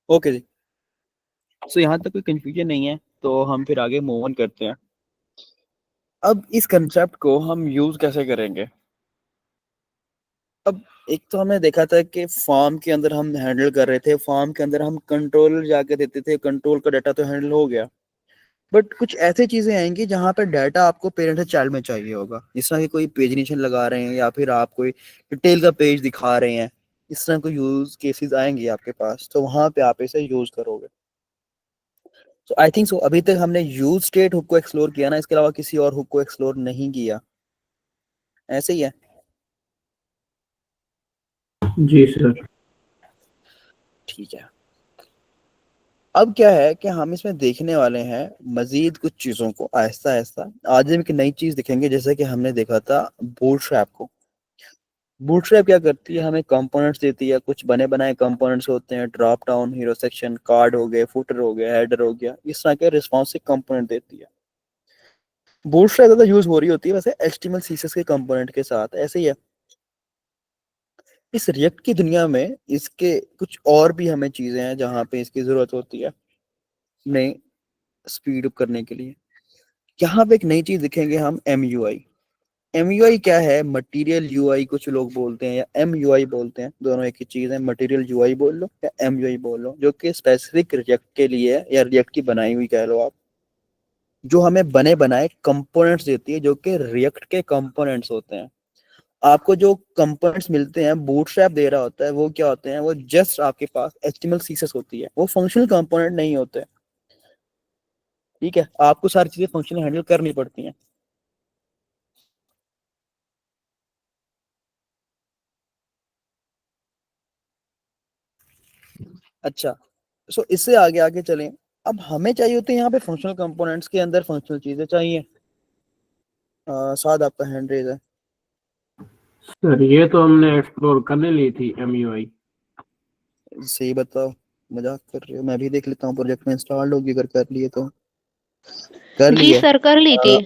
Okay जी, सो यहाँ तक कोई कंफ्यूजन नहीं है, तो हम फिर आगे मूव ऑन करते हैं। अब इस कंसेप्ट को हम यूज कैसे करेंगे। अब एक तो हमने देखा था कि फॉर्म के अंदर हम हैंडल कर रहे थे, फॉर्म के अंदर हम कंट्रोल जाके देते थे, कंट्रोल का डाटा तो हैंडल हो गया, बट कुछ ऐसी चीजें आएंगी जहां पर डाटा आपको पेरेंट से चाइल्ड में चाहिए होगा, जिस तरह की कोई पेजिनेशन लगा रहे हैं या फिर आप कोई डिटेल का पेज दिखा रहे हैं, इस तरह कोई यूज केसेस आएंगे आपके पास, तो वहां पे आप इसे यूज करोगे। सो आई थिंक सो अभी तक हमने यूज स्टेट हुक को एक्सप्लोर किया ना, इसके अलावा किसी और हुक को एक्सप्लोर नहीं किया, ऐसे ही है। जी सर। ठीक है, अब क्या है कि हम इसमें देखने वाले हैं मजीद कुछ चीजों को आहिस्ता आहिस्ता। आज हम एक नई चीज दिखेंगे, जैसे कि हमने देखा था बूटस्ट्रैप को। बूटस्ट्रैप क्या करती है, हमें कंपोनेंट्स देती है, कुछ बने बनाए कंपोनेंट्स होते हैं, drop down, hero section, card हो गए, फुटर हो गया, हेडर हो गया, इस तरह के रिस्पॉन्सिव कंपोनेंट देती है। बूटस्ट्रैप ज्यादा यूज हो रही होती है वैसे एचटीएमएल सीएसएस के कंपोनेंट के साथ, ऐसे ही है। इस रिएक्ट की दुनिया में इसके कुछ और भी हमें चीजें हैं जहां पे इसकी जरूरत होती है नए स्पीड अप करने के लिए। यहाँ पे एक नई चीज दिखेंगे हम, M U I. M U I क्या है, मटीरियल यू आई कुछ लोग बोलते हैं, या एम यू आई बोलते हैं, दोनों एक ही चीज है। मटीरियल यू आई बोल लो या एम यू आई बोल लो, जो कि स्पेसिफिक रिएक्ट के लिए है, या रिएक्ट की बनाई हुई कह लो आप, जो हमें बने बनाए कंपोनेंट्स देती है, जो कि रिएक्ट के कंपोनेंट्स होते हैं। आपको जो कंपोनेंट्स मिलते हैं बूटस्ट्रैप दे रहा होता है, वो क्या होते हैं, वो जस्ट आपके पास एचटीएमएल सीएसएस होती है, वो फंक्शनल कंपोनेंट नहीं होते। ठीक है, आपको सारी चीजें फंक्शनल हैंडल करनी पड़ती हैं। अच्छा, सो इससे आगे आगे चलें। अब हमें चाहिए होते हैं यहाँ पे फंक्शनल कंपोनेंट्स के अंदर फंक्शनल चीजें चाहिए। साद आपका हैंड रेज है। सर ये तो हमने एक्सप्लोर करने ली थी MUI। सही बताओ, मजाक कर रहे हो? मैं भी देख लेता हूँ प्रोजेक्ट में इंस्टॉल होगी, अगर कर लिए तो कर जी लिए। सर, कर ली थी।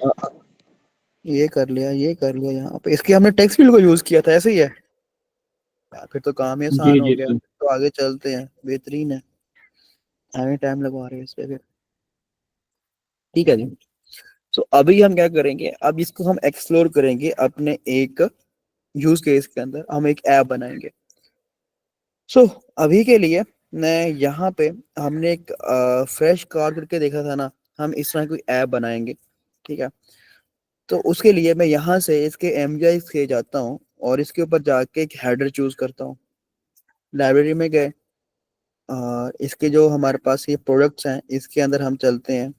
ये कर लिया, ये कर लिया, यहाँ पे इसके हमने टेक्स्ट फील्ड को यूज किया था, ऐसे ही है यार, फिर तो काम ही जी आसान हो जी गया। सर। तो आगे चलते हैं, बेहतरीन है, हमें टाइम लगवा रहे हैं इस पे फिर। ठीक है जी। सो अभी हम क्या करेंगे, अब इसको हम एक्सप्लोर करेंगे अपने एक यूज केस के अंदर, हम एक ऐप बनाएंगे। सो अभी के लिए मैं यहाँ पे, हमने एक फ्रेश कार करके देखा था ना, हम इस तरह कोई ऐप बनाएंगे। ठीक है, तो उसके लिए मैं यहाँ से इसके एमजीआई से जाता हूँ और इसके ऊपर जाके एक हेडर चूज करता हूँ। लाइब्रेरी में गए, इसके जो हमारे पास ये प्रोडक्ट्स हैं, इसके अंदर हम चलते हैं।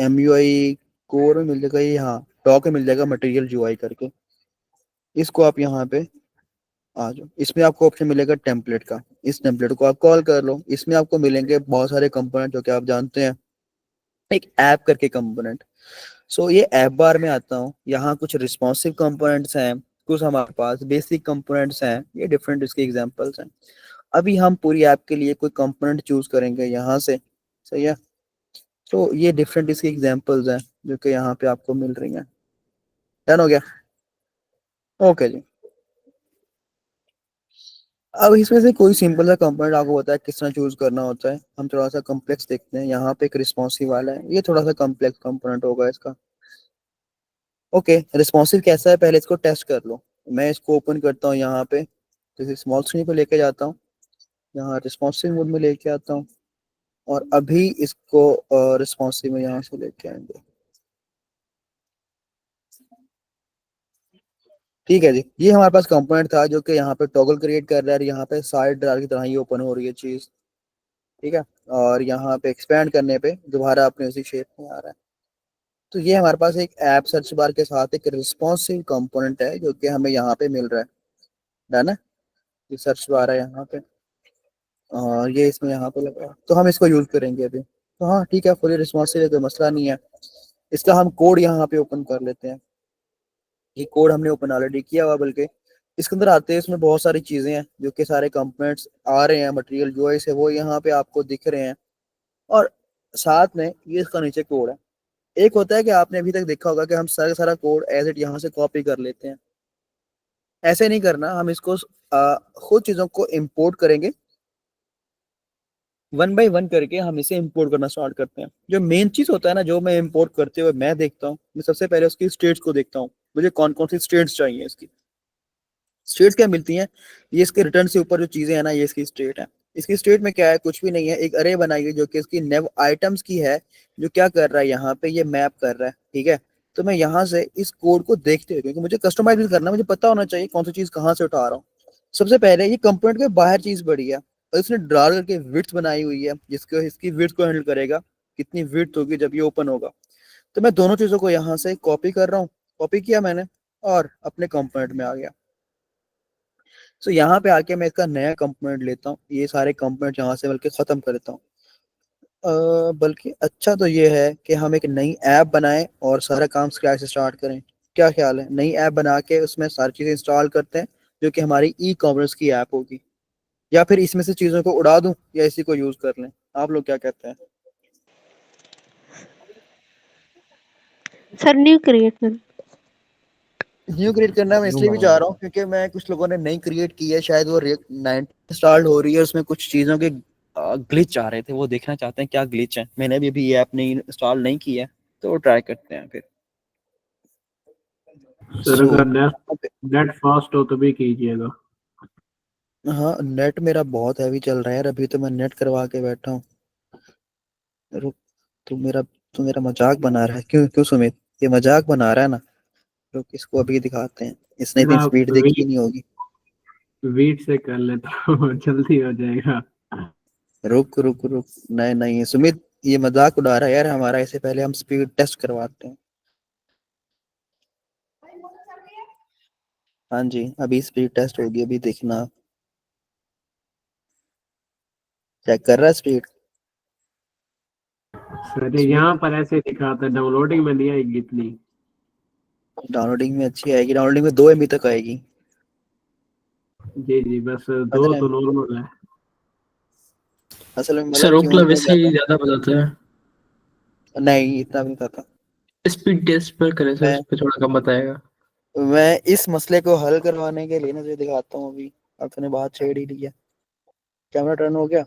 एम यू आई कोर में मिल जाएगा ये, हाँ डॉक में मिल जाएगा मटेरियल यूआई करके। इसको आप यहाँ पे आ जाओ, इसमें आपको ऑप्शन मिलेगा टेम्पलेट का, इस टेम्पलेट को आप कॉल कर लो। इसमें आपको मिलेंगे बहुत सारे कंपोनेंट जो कि आप जानते हैं, एक ऐप करके कंपोनेंट। सो ये ऐप बार में आता हूँ, यहाँ कुछ रिस्पॉन्सिव कंपोनेंट्स हैं, कुछ हमारे पास बेसिक कंपोनेंट्स हैं, ये डिफरेंट इसके एग्जांपल्स हैं। अभी हम पूरी ऐप के लिए कोई कंपोनेंट चूज करेंगे यहाँ से, सही है। तो ये डिफरेंट इसके एग्जांपल्स हैं जो कि यहाँ पे आपको मिल रही हैं। डन हो गया, ओके जी। अब इसमें से कोई सिंपल सा कंपोनेंट आपको बताया किस तरह चूज करना होता है, हम थोड़ा सा कॉम्प्लेक्स देखते हैं। यहाँ पे एक रिस्पॉन्सिव वाला है, ये थोड़ा सा कॉम्प्लेक्स कंपोनेंट होगा इसका। ओके, रिस्पॉन्सिव कैसा है पहले इसको टेस्ट कर लो। मैं इसको ओपन करता हूँ यहाँ पे, जैसे स्मॉल स्क्रीन पे लेके जाता हूँ, यहाँ रिस्पॉन्सिव मोड में लेके आता हूँ, और अभी इसको रिस्पॉन्सिव में यहाँ से लेके आएंगे। ठीक है जी, ये हमारे पास कंपोनेंट था जो कि यहाँ पे टॉगल क्रिएट कर रहा है, यहाँ पे साइड ड्रार की तरह ही ओपन हो रही है चीज। ठीक है, और यहाँ पे एक्सपेंड करने पे दोबारा अपने उसी शेप में आ रहा है। तो ये हमारे पास एक ऐप सर्च बार के साथ एक रिस्पॉन्सिव कंपोनेंट है जो कि हमें यहाँ पे मिल रहा है। डन है, ये सर्च बार है यहाँ पे, और ये इसमें यहाँ पे लगा है, तो हम इसको यूज करेंगे अभी। तो हाँ ठीक है, फुली रिस्पॉन्सिव है, कोई मसला नहीं है। इसका हम कोड यहाँ पे ओपन कर लेते हैं। ये कोड हमने ओपन ऑलरेडी किया हुआ, बल्कि इसके अंदर आते हैं, इसमें बहुत सारी चीजें हैं जो कि सारे कंपोनेंट्स आ रहे हैं मटेरियल जो से, वो यहाँ पे आपको दिख रहे हैं। और साथ में ये इसका नीचे कोड है। एक होता है कि आपने अभी तक देखा होगा कि हम सारा सारा कोड एज इट यहाँ से कॉपी कर लेते हैं, ऐसे नहीं करना। हम इसको खुद चीजों को इंपोर्ट करेंगे, वन बाय वन करके हम इसे इंपोर्ट करना स्टार्ट करते हैं। जो मेन चीज होता है ना, जो मैं इंपोर्ट करते हुए मैं देखता हूँ, मैं सबसे पहले उसकी स्टेट्स को देखता हूँ, मुझे कौन कौन सी स्टेट्स चाहिए इसकी। स्टेट्स क्या मिलती हैं, ये इसके रिटर्न से ऊपर जो चीजें हैं ना, ये इसकी स्टेट है। इसकी स्टेट में क्या है, कुछ भी नहीं है, एक अरे बनाई है जो कि इसकी नेव आइटम्स की है, जो क्या कर रहा है यहाँ पे, ये मैप कर रहा है, ठीक है। तो मैं यहाँ से इस कोड को देखते हुए, क्योंकि मुझे कस्टमाइज भी करना है, मुझे पता होना चाहिए कौन सी चीज कहाँ से उठा रहा हूँ। सबसे पहले ये कंपोनेंट के बाहर चीज बड़ी है, और इसने ड्रॉर करके विड्थ बनाई हुई है, जिसको इसकी विड्थ को हैंडल करेगा, कितनी विड्थ होगी जब ये ओपन होगा। तो मैं दोनों चीजों को यहाँ से कॉपी कर रहा हूँ, कॉपी किया मैंने और अपने कंपोनेंट में आ गया। सो यहाँ पे आके मैं इसका नया कंपोनेंट लेता हूँ, ये सारे कंपोनेंट यहाँ से बल्कि खत्म कर देता हूँ। बल्कि अच्छा तो ये है कि हम एक नई ऐप बनाएं और सारा काम स्क्रैच से स्टार्ट करें। क्या ख्याल है, नई ऐप बना के उसमें सारी चीजें इंस्टॉल करते हैं, जो कि हमारी ई कॉमर्स की ऐप होगी, या फिर इसमें से चीजों को उड़ा दूं या इसी को यूज कर लें? आप लोग क्या कहते हैं? सर न्यू क्रिएट कर। न्यू क्रिएट करना मैं न्यू इसलिए भी चाह रहा बनाओ। हूँ क्योंकि मैं, कुछ लोगों ने नई क्रिएट की है, शायद वो रिएक्ट 9 इंस्टॉल हो रही है, उसमें कुछ चीज़ों के ग्लिच आ रहे थे, वो देखना चाहते हैं क्या ग्लिच है। मैंने भी अभी ये ऐप नहीं इंस्टॉल नहीं की है, तो वो ट्राई करते हैं फिर। सर सो अगर नेट नेट फास्ट हो तो भी कीजिएगा। हाँ, नेट मेरा बहुत हैवी चल रहा है यार, अभी तो मैं नेट करवा के बैठा हूँ। रुक, तू मेरा मजाक बना रहा है? क्यों क्यों सुमित, ये मजाक बना रहा है ना? रुक, इसको अभी दिखाते हैं, इसने इतनी आप स्पीड देखी नहीं होगी। वीट से कर लेता हूँ जल्दी हो जाएगा। रुक रुक रुक, नहीं नहीं सुमित, ये मजाक उड़ा रहा है यार हमारा, इससे पहले हम स्पीड टेस्ट करवाते हैं। हाँ जी, अभी स्पीड टेस्ट होगी, अभी देखना। चेक कर रहा है स्पीड? सर यहाँ स्पीड पर ऐसे दिखाता है, डाउनलोडिंग में नहीं आएगी इतनी। डाउनलोडिंग में अच्छी आएगी, डाउनलोडिंग में 2 MB तक आएगी। जी जी, बस दो पता है, तो नॉर्मल है। असल में सर मतलब क्यों ओखला होता है वैसे ही ज्यादा? ज्यादा बताता है। नहीं, इतना भी नहीं पता। स्पीड टेस्ट पर करें सर, मैं उस पर थोड़ा कम बताएगा। मैं इस मसले को हल करवाने के लिए ना तुझे दिखाता हूँ अभी। आपने बात छेड़ ही लिया। कैमरा टर्न हो गया?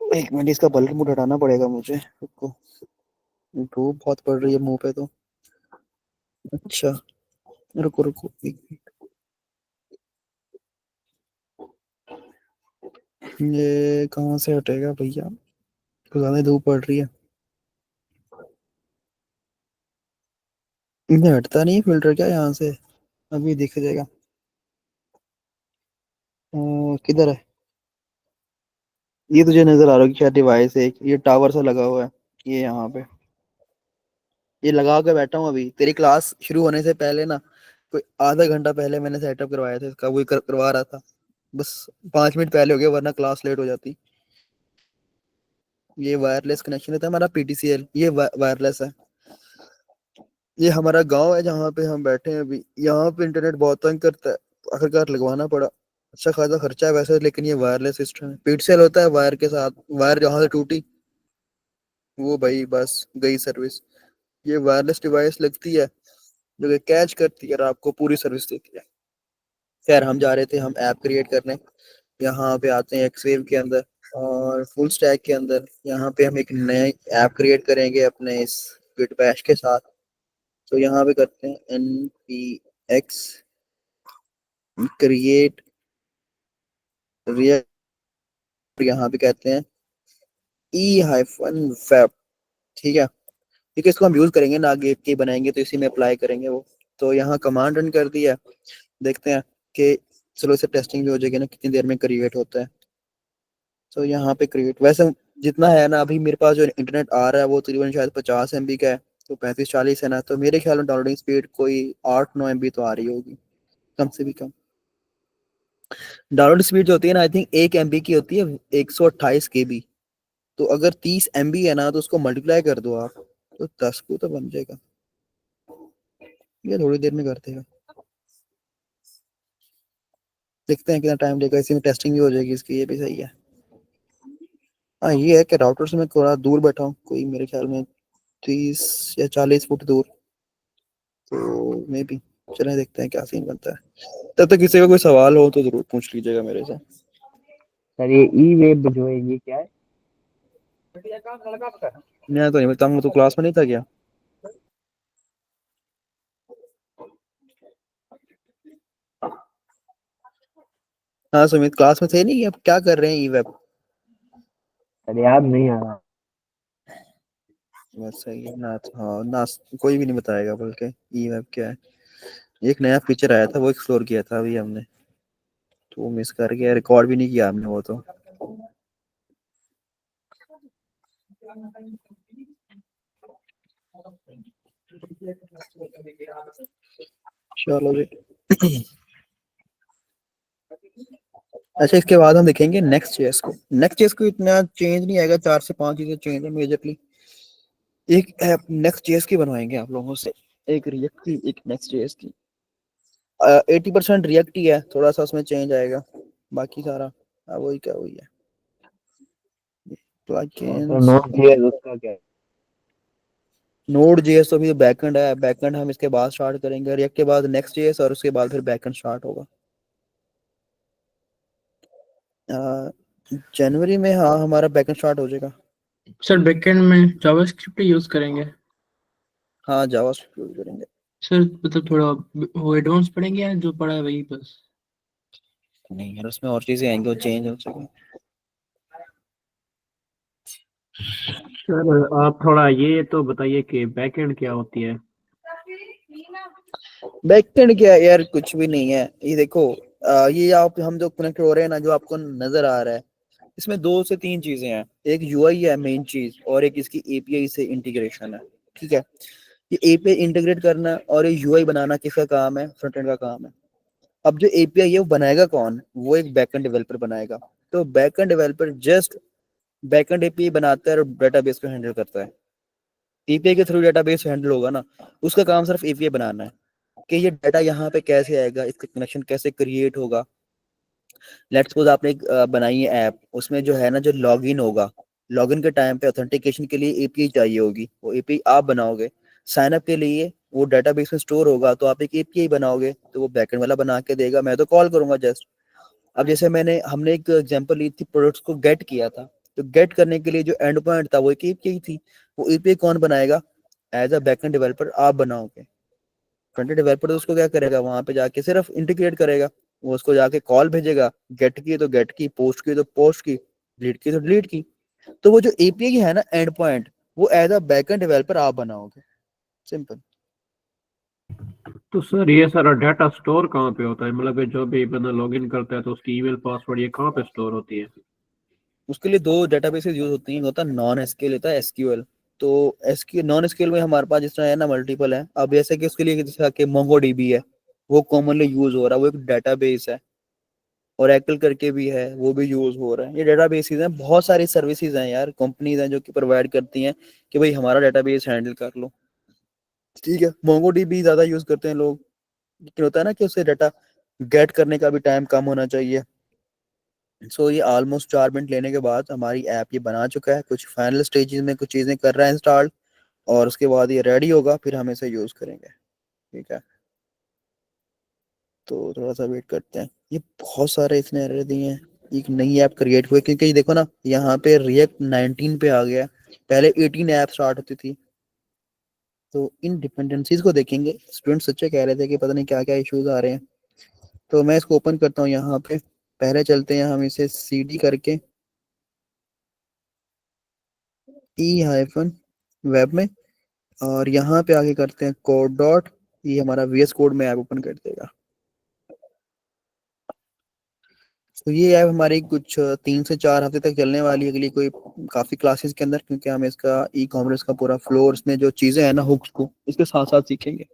एक मिनट, इसका बल्ब मूड हटाना पड़ेगा मुझे, रुको। धूप बहुत पड़ रही है मुंह पे तो। अच्छा, रुको रुको एक मिनट। ये कहाँ से हटेगा भैया, तो ज्यादा धूप पड़ रही है। ये हटता नहीं फिल्टर क्या यहाँ से? अभी दिख जाएगा। किधर है? ये तुझे नजर आ रहा है कि क्या डिवाइस है? ये टावर सा लगा हुआ है, ये यहाँ पे, ये लगा के बैठा हूँ अभी। तेरी क्लास शुरू होने से पहले ना, कोई आधा घंटा पहले मैंने सेटअप करवाया था इसका, वही करवा रहा था। बस 5 मिनट पहले हो गया, वरना क्लास लेट हो जाती। ये वायरलेस कनेक्शन है हमारा, PTCL, ये वायरलेस है। ये हमारा गांव है जहाँ पे हम बैठे हैं अभी, यहाँ पे इंटरनेट बहुत तंग करता है, आखिरकार लगवाना पड़ा। अच्छा खासा खर्चा है वैसे, लेकिन ये वायरलेस सिस्टम है, PTCL होता है वायर के साथ, वायर जहाँ से टूटी वो भाई बस गई सर्विस। ये वायरलेस डिवाइस लगती है जो कि कैच करती है और आपको पूरी सर्विस देती है। खैर, हम जा रहे थे हम ऐप क्रिएट करने, यहाँ पे आते हैं एक्सवेव के अंदर और फुल स्टैक के अंदर। यहाँ पे हम एक नए ऐप क्रिएट करेंगे अपने इस गिट बैश के साथ। तो यहाँ पे करते हैं npx क्रिएट रिएक्ट, यहाँ पे कहते हैं e-web, ठीक है। ठीक है, इसको हम यूज करेंगे ना, आगे के बनाएंगे तो इसी में अप्लाई करेंगे वो। तो यहाँ कमांड रन कर दिया, देखते हैं कि, चलो इसे टेस्टिंग भी हो जाएगी ना कितनी देर में क्रिएट होता है। तो यहाँ पे क्रिएट, वैसे जितना है ना अभी मेरे पास जो इंटरनेट आ रहा है वो तकरीबन शायद 50 MB का है, तो 35-40 है ना, तो मेरे ख्याल में डाउनलोडिंग स्पीड कोई 8-9 MB तो आ रही होगी, कम से भी कम। डाउनलोड स्पीड जो होती है ना, आई थिंक 1 MB की होती है, 128 KB। तो अगर 30 MB है ना, तो उसको मल्टीप्लाई कर दो आप, तो 10 को तो बन जाएगा। ये थोड़ी देर में कर देगा, देखते हैं कितना टाइम लेगा, इसी में टेस्टिंग भी हो जाएगी इसकी, ये भी सही है। हाँ, ये है कि राउटर से मैं थोड़ा दूर बैठा हूँ, कोई मेरे ख्याल में 30 या 40 फुट दूर, तो मे बी, चलें देखते हैं क्या सीन बनता है। तब तक किसी का कोई सवाल हो तो जरूर पूछ लीजिएगा मेरे से। सर ये ई वेब जो है ये क्या है? मैं तो नहीं बताऊंगा, मैं तो क्लास में नहीं था क्या? हाँ सुमित, क्लास में थे नहीं? अब क्या कर रहे हैं? ई वेब। अरे याद नहीं आ रहा। बस सही है ना। हाँ ना, कोई भी नहीं बताएगा बल्कि ई वेब क्या है। एक नया फीचर आया था, वो एक्सप्लोर किया था अभी हमने, तो वो मिस कर गया, रिकॉर्ड भी नहीं किया हमने वो तो। चलो जी। अच्छा, इसके बाद हम देखेंगे नेक्स्ट जेएस को। नेक्स्ट जेएस को इतना चेंज नहीं आएगा, 4 से 5 चीजें चेंज है मेजरली। एक ऐप नेक्स्ट जेएस की बनवाएंगे आप लोगों से, एक रिएक्ट की, एक नेक्स्ट जेएस की। 80% रिएक्ट ही है, थोड़ा सा उसमें चेंज आएगा, बाकी सारा वही क्या वही है। तो प्लगइन्स, नोट जेएस उसका क्या है? नोड जेएस तो अभी बैकएंड है, बैकएंड हम इसके बाद स्टार्ट करेंगे, रिएक्ट के बाद नेक्स्ट जेएस, और उसके बाद फिर बैकएंड स्टार्ट होगा जनवरी में। हाँ, हमारा बैकएंड स्टार्ट हो जाएगा। सर बैकएंड में जावास्क्रिप्ट यूज करेंगे? हाँ, जावास्क्रिप्ट यूज करेंगे। सर मतलब थोड़ा वो एडवांस पढ़ेंगे या जो पढ़ा है वही बस? नहीं यार, उसमें और चीजें आएंगी, वो चेंज हो सके। सर आप थोड़ा ये तो बताइए कि बैकएंड क्या होती है। बैकएंड क्या है यार? कुछ भी नहीं है, ये देखो। ये आप हम जो कनेक्ट हो रहे हैं ना, जो आपको नजर आ रहा है, इसमें 2 से 3 चीजें हैं। एक यूआई है मेन चीज, और एक इसकी एपीआई से इंटीग्रेशन है। ठीक है, ये एपीआई इंटीग्रेट करना और ये यूआई बनाना किसका काम है? फ्रंट एंड का काम है। अब जो एपीआई है वो बनाएगा कौन? वो एक बैकएंड डेवलपर बनाएगा। तो backend developer just backend API बनाता है और डेटाबेस को हैंडल करता है। एपीआई के थ्रू डेटाबेस हैंडल होगा ना, उसका काम सिर्फ एपीआई बनाना है कि ये डाटा यहाँ पे कैसे आएगा, इसका कनेक्शन कैसे क्रिएट होगा। लेट्स सपोज आपने एक बनाई है ऐप, उसमें जो है ना, जो लॉगिन होगा, लॉगिन के टाइम पे ऑथेंटिकेशन के लिए एपीआई चाहिए होगी, वो एपीआई आप बनाओगे। साइन अप के लिए वो डेटाबेस में स्टोर होगा, तो आप एक एपीआई बनाओगे, तो वो बैकएंड वाला बना के देगा, मैं तो कॉल करूंगा जस्ट। अब जैसे हमने एक एग्जांपल ली थी, प्रोडक्ट्स को गेट किया था, तो गेट करने के लिए जो एंड पॉइंट था वो एक एपीआई थी। वो एपीआई कौन बनाएगा? एज अ बैकएंड डेवलपर आप बनाओगे। फ्रंट एंड डेवलपर तो उसको क्या करेगा, वहां पे जाके सिर्फ इंटीग्रेट करेगा। वो उसको जाके कॉल भेजेगा, गेट की तो गेट की, पोस्ट की तो पोस्ट की, डिलीट की तो डिलीट की। तो वो जो एपीआई है ना, एंड पॉइंट, वो एज अ बैकएंड डेवलपर आप बनाओगे। सिंपल। तो सर ये सारा डाटा स्टोर कहाँ पे होता है, मतलब कि जो भी बंदा लॉगिन करता है तो उसकी ईमेल पासवर्ड ये कहाँ पे स्टोर होती है? उसके लिए 2 डेटाबेसेस यूज होती हैं, होता है नॉन एसक्यूएल, होता है एसक्यूएल। तो एसक्यू नॉन एसक्यूएल में हमारे पास जिस तरह है ना, मल्टीपल है। अब जैसे कि उसके लिए जैसे कि मोंगोडीबी है, वो कॉमनली यूज हो रहा है, वो एक डेटाबेस है। और एक्ल करके भी है, वो भी यूज हो रहा है। ये डेटाबेसेस हैं, बहुत सारी सर्विसेज हैं यार, कंपनीज हैं जो कि प्रोवाइड करती हैं कि भाई हमारा डेटाबेस हैंडल कर लो। ठीक है, मोंगोडीबी ज्यादा यूज करते हैं लोग, लेकिन होता है ना कि उससे डाटा गेट करने का भी टाइम कम होना चाहिए। सो ये ऑलमोस्ट 4 मिनट लेने के बाद हमारी ऐप ये बना चुका है, कुछ फाइनल स्टेजेस में कुछ चीजें कर रहा है इंस्टॉल, और उसके बाद ये रेडी होगा, फिर हम इसे यूज करेंगे। ठीक है, तो थोड़ा सा वेट करते हैं। ये बहुत सारे इसने एरर दिए हैं। एक नई ऐप क्रिएट हुई, क्योंकि ये देखो ना, यहाँ पे रिएक्ट 19 पे आ गया है, पहले 18 ऐप स्टार्ट होती थी। तो इन डिपेंडेंसीज को देखेंगे। स्टूडेंट सच्चे कह रहे थे कि पता नहीं क्या क्या इश्यूज आ रहे हैं। तो मैं इसको ओपन करता हूँ यहाँ पे। पहले चलते हैं हम इसे सीडी करके ई हाइफन वेब में, और यहाँ पे आगे करते हैं कोड डॉट, ये हमारा वीएस कोड में ऐप ओपन कर देगा। तो ये ऐप हमारी कुछ 3 से 4 हफ्ते तक चलने वाली है, अगली कोई काफी क्लासेस के अंदर, क्योंकि हम इसका ई कॉमर्स का पूरा फ्लो, इसमें जो चीजें हैं ना, हुक्स को इसके साथ साथ सीखेंगे।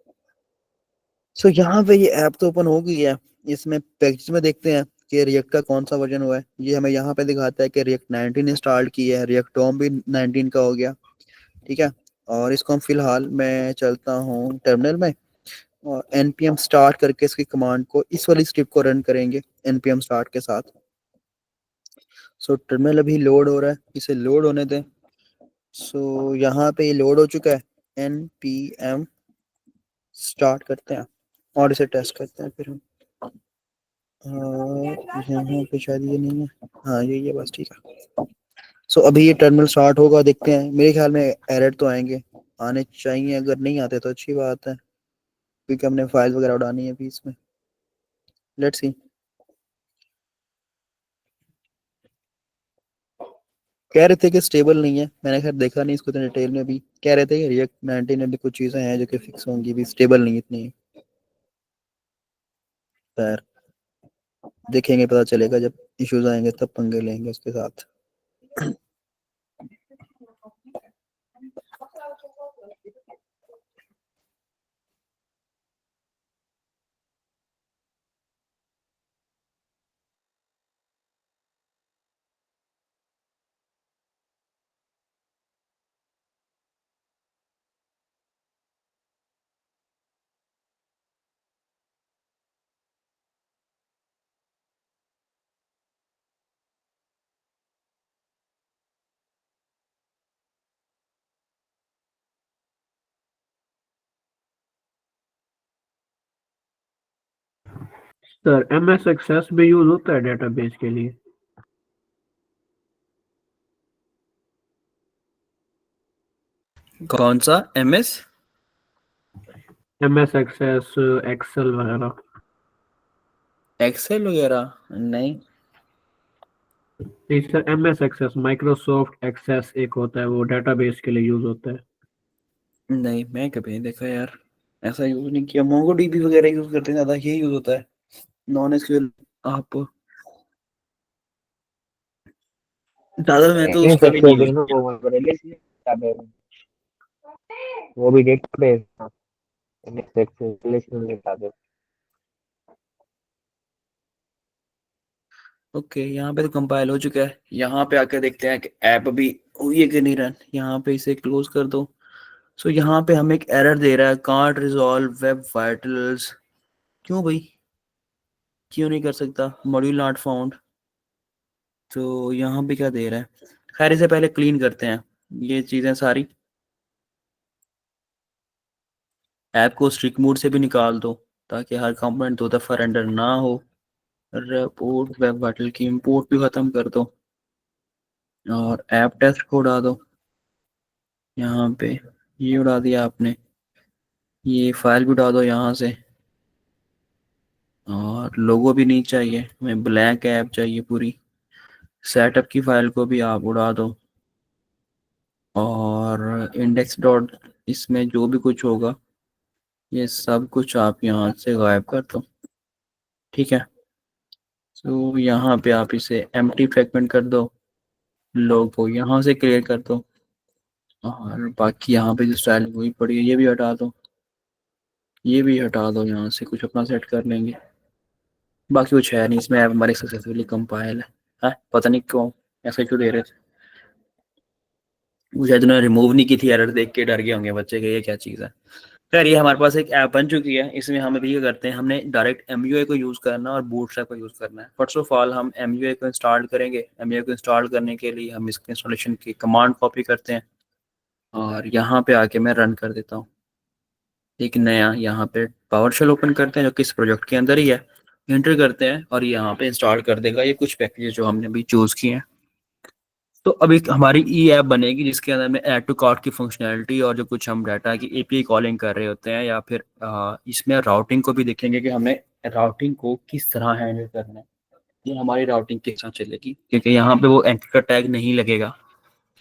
सो यहाँ पे ये ऐप तो ओपन हो गई है। इसमें पैकेज में देखते हैं कि रिएक्ट का कौन सा वर्जन हुआ है। ये हमें यहाँ पे दिखाता है कि रिएक्ट 19 इंस्टॉल की है, रिएक्ट टॉम भी 19 का हो गया। ठीक है, और इसको हम फिलहाल, मैं चलता हूँ टर्मिनल में, और npm स्टार्ट करके इसकी कमांड को, इस वाली स्क्रिप्ट को रन करेंगे npm स्टार्ट के साथ। सो टर्मिनल अभी लोड हो रहा है, इसे लोड होने दें। सो यहाँ पे ये लोड हो चुका है। npm स्टार्ट करते हैं और इसे टेस्ट करते हैं फिर हम। यहाँ पे शायद ये नहीं है, हाँ ये बस ठीक है। सो अभी ये टर्मिनल स्टार्ट होगा, देखते हैं। मेरे ख्याल में एरर तो आएंगे, आने चाहिए, अगर नहीं आते तो अच्छी बात है, क्योंकि हमने फाइल वगैरह उड़ानी है अभी इसमें। Let's see. कह रहे थे कि स्टेबल नहीं है, मैंने खैर देखा नहीं इसको इतने डिटेल में, भी कह रहे थे कि रिएक्ट 19 में भी कुछ चीज़ें हैं जो कि फिक्स होंगी, भी स्टेबल नहीं इतनी। खैर देखेंगे, पता चलेगा जब इश्यूज आएंगे तब पंगे लेंगे उसके साथ। सर MS एक्सेस भी यूज होता है डेटाबेस के लिए? कौन सा MS एक्सेस, एक्सेल वगैरह? एक्सेल वगैरह नहीं। नहीं sir, MS Access, Microsoft Access एक होता है, वो डेटाबेस के लिए यूज होता है। नहीं मैं कभी नहीं देखा यार, ऐसा यूज नहीं किया। मोंगोडीबी वगैरह यूज करते हैं, ज्यादा यही यूज होता है। नॉन एसक्यूएल आप ज्यादा, मैं तो MS उसका भी नहीं एक्सेल यूज देखना किया। वो रिलेशन, वो भी डेटाबेस था। MS Excel relational database. Okay, यहाँ पे तो कंपाइल हो चुका है। यहाँ पे आकर देखते हैं कि ऐप अभी हुई है कि नहीं रन। यहाँ पे इसे क्लोज कर दो। सो यहाँ पे हमें एक एरर दे रहा है, कांट रिजॉल्व वेब वाइटल्स। क्यों भाई, क्यों नहीं कर सकता, मॉड्यूल नॉट फाउंड। तो यहाँ पे क्या दे रहा है? खैर इसे पहले क्लीन करते हैं ये चीज़ें सारी। ऐप को स्ट्रिक्ट मोड से भी निकाल दो ताकि हर कंपोनेंट दो दफ़ा रेंडर ना हो। रिपोर्ट वेब वाइटल की इंपोर्ट भी ख़त्म कर दो और ऐप टेस्ट को उड़ा दो। यहाँ पे ये उड़ा दिया आपने, ये फाइल भी उड़ा दो यहाँ से। और लोगो भी नहीं चाहिए हमें, ब्लैंक ऐप चाहिए पूरी। सेटअप की फाइल को भी आप उड़ा दो। और इंडेक्स डॉट इसमें जो भी कुछ होगा ये सब कुछ आप यहाँ से गायब कर दो। ठीक है, तो यहाँ पे आप इसे एम्प्टी फ्रैगमेंट कर दो, लोगो यहाँ से क्लियर कर दो। और बाकी यहाँ पे जो स्टाइल वही पड़ी है ये भी हटा दो, ये भी हटा दो, यहाँ से कुछ अपना सेट कर लेंगे। बाकी कुछ है नहीं इसमें, ऐप हमारी सक्सेसफुली कंपाइल है। पता नहीं क्यों ऐसा क्यों दे रहे थे। मुझे इन्होंने रिमूव नहीं की थी, एरर देख के डर गए होंगे बच्चे के ये क्या चीज़ है। खैर ये हमारे पास एक ऐप बन चुकी है। इसमें हम अभी क्या करते हैं, हमने डायरेक्ट MUI को यूज़ करना और बूटस्ट्रैप को यूज़ करना है। फर्स्ट ऑफ ऑल हम MUI को इंस्टॉल करेंगे। MUI को इंस्टॉल करने के लिए हम इसके इंस्टॉलेशन की कमांड कॉपी करते हैं और यहाँ पे आके मैं रन कर देता हूँ। एक नया यहाँ पे पावरशेल ओपन करते हैं जो कि इस प्रोजेक्ट के अंदर ही है, एंटर करते हैं और यहाँ पे इंस्टॉल कर देगा ये कुछ पैकेजेस जो हमने अभी चूज़ किए हैं। तो अभी हमारी ई ऐप बनेगी जिसके अंदर में ऐड टू कार्ट की फंक्शनैलिटी और जो कुछ हम डाटा की API कॉलिंग कर रहे होते हैं, या फिर इसमें राउटिंग को भी देखेंगे कि हमें राउटिंग को किस तरह हैंडल करना है। ये हमारी राउटिंग किस तरह चलेगी, क्योंकि यहाँ पे वो एंकर का टैग नहीं लगेगा।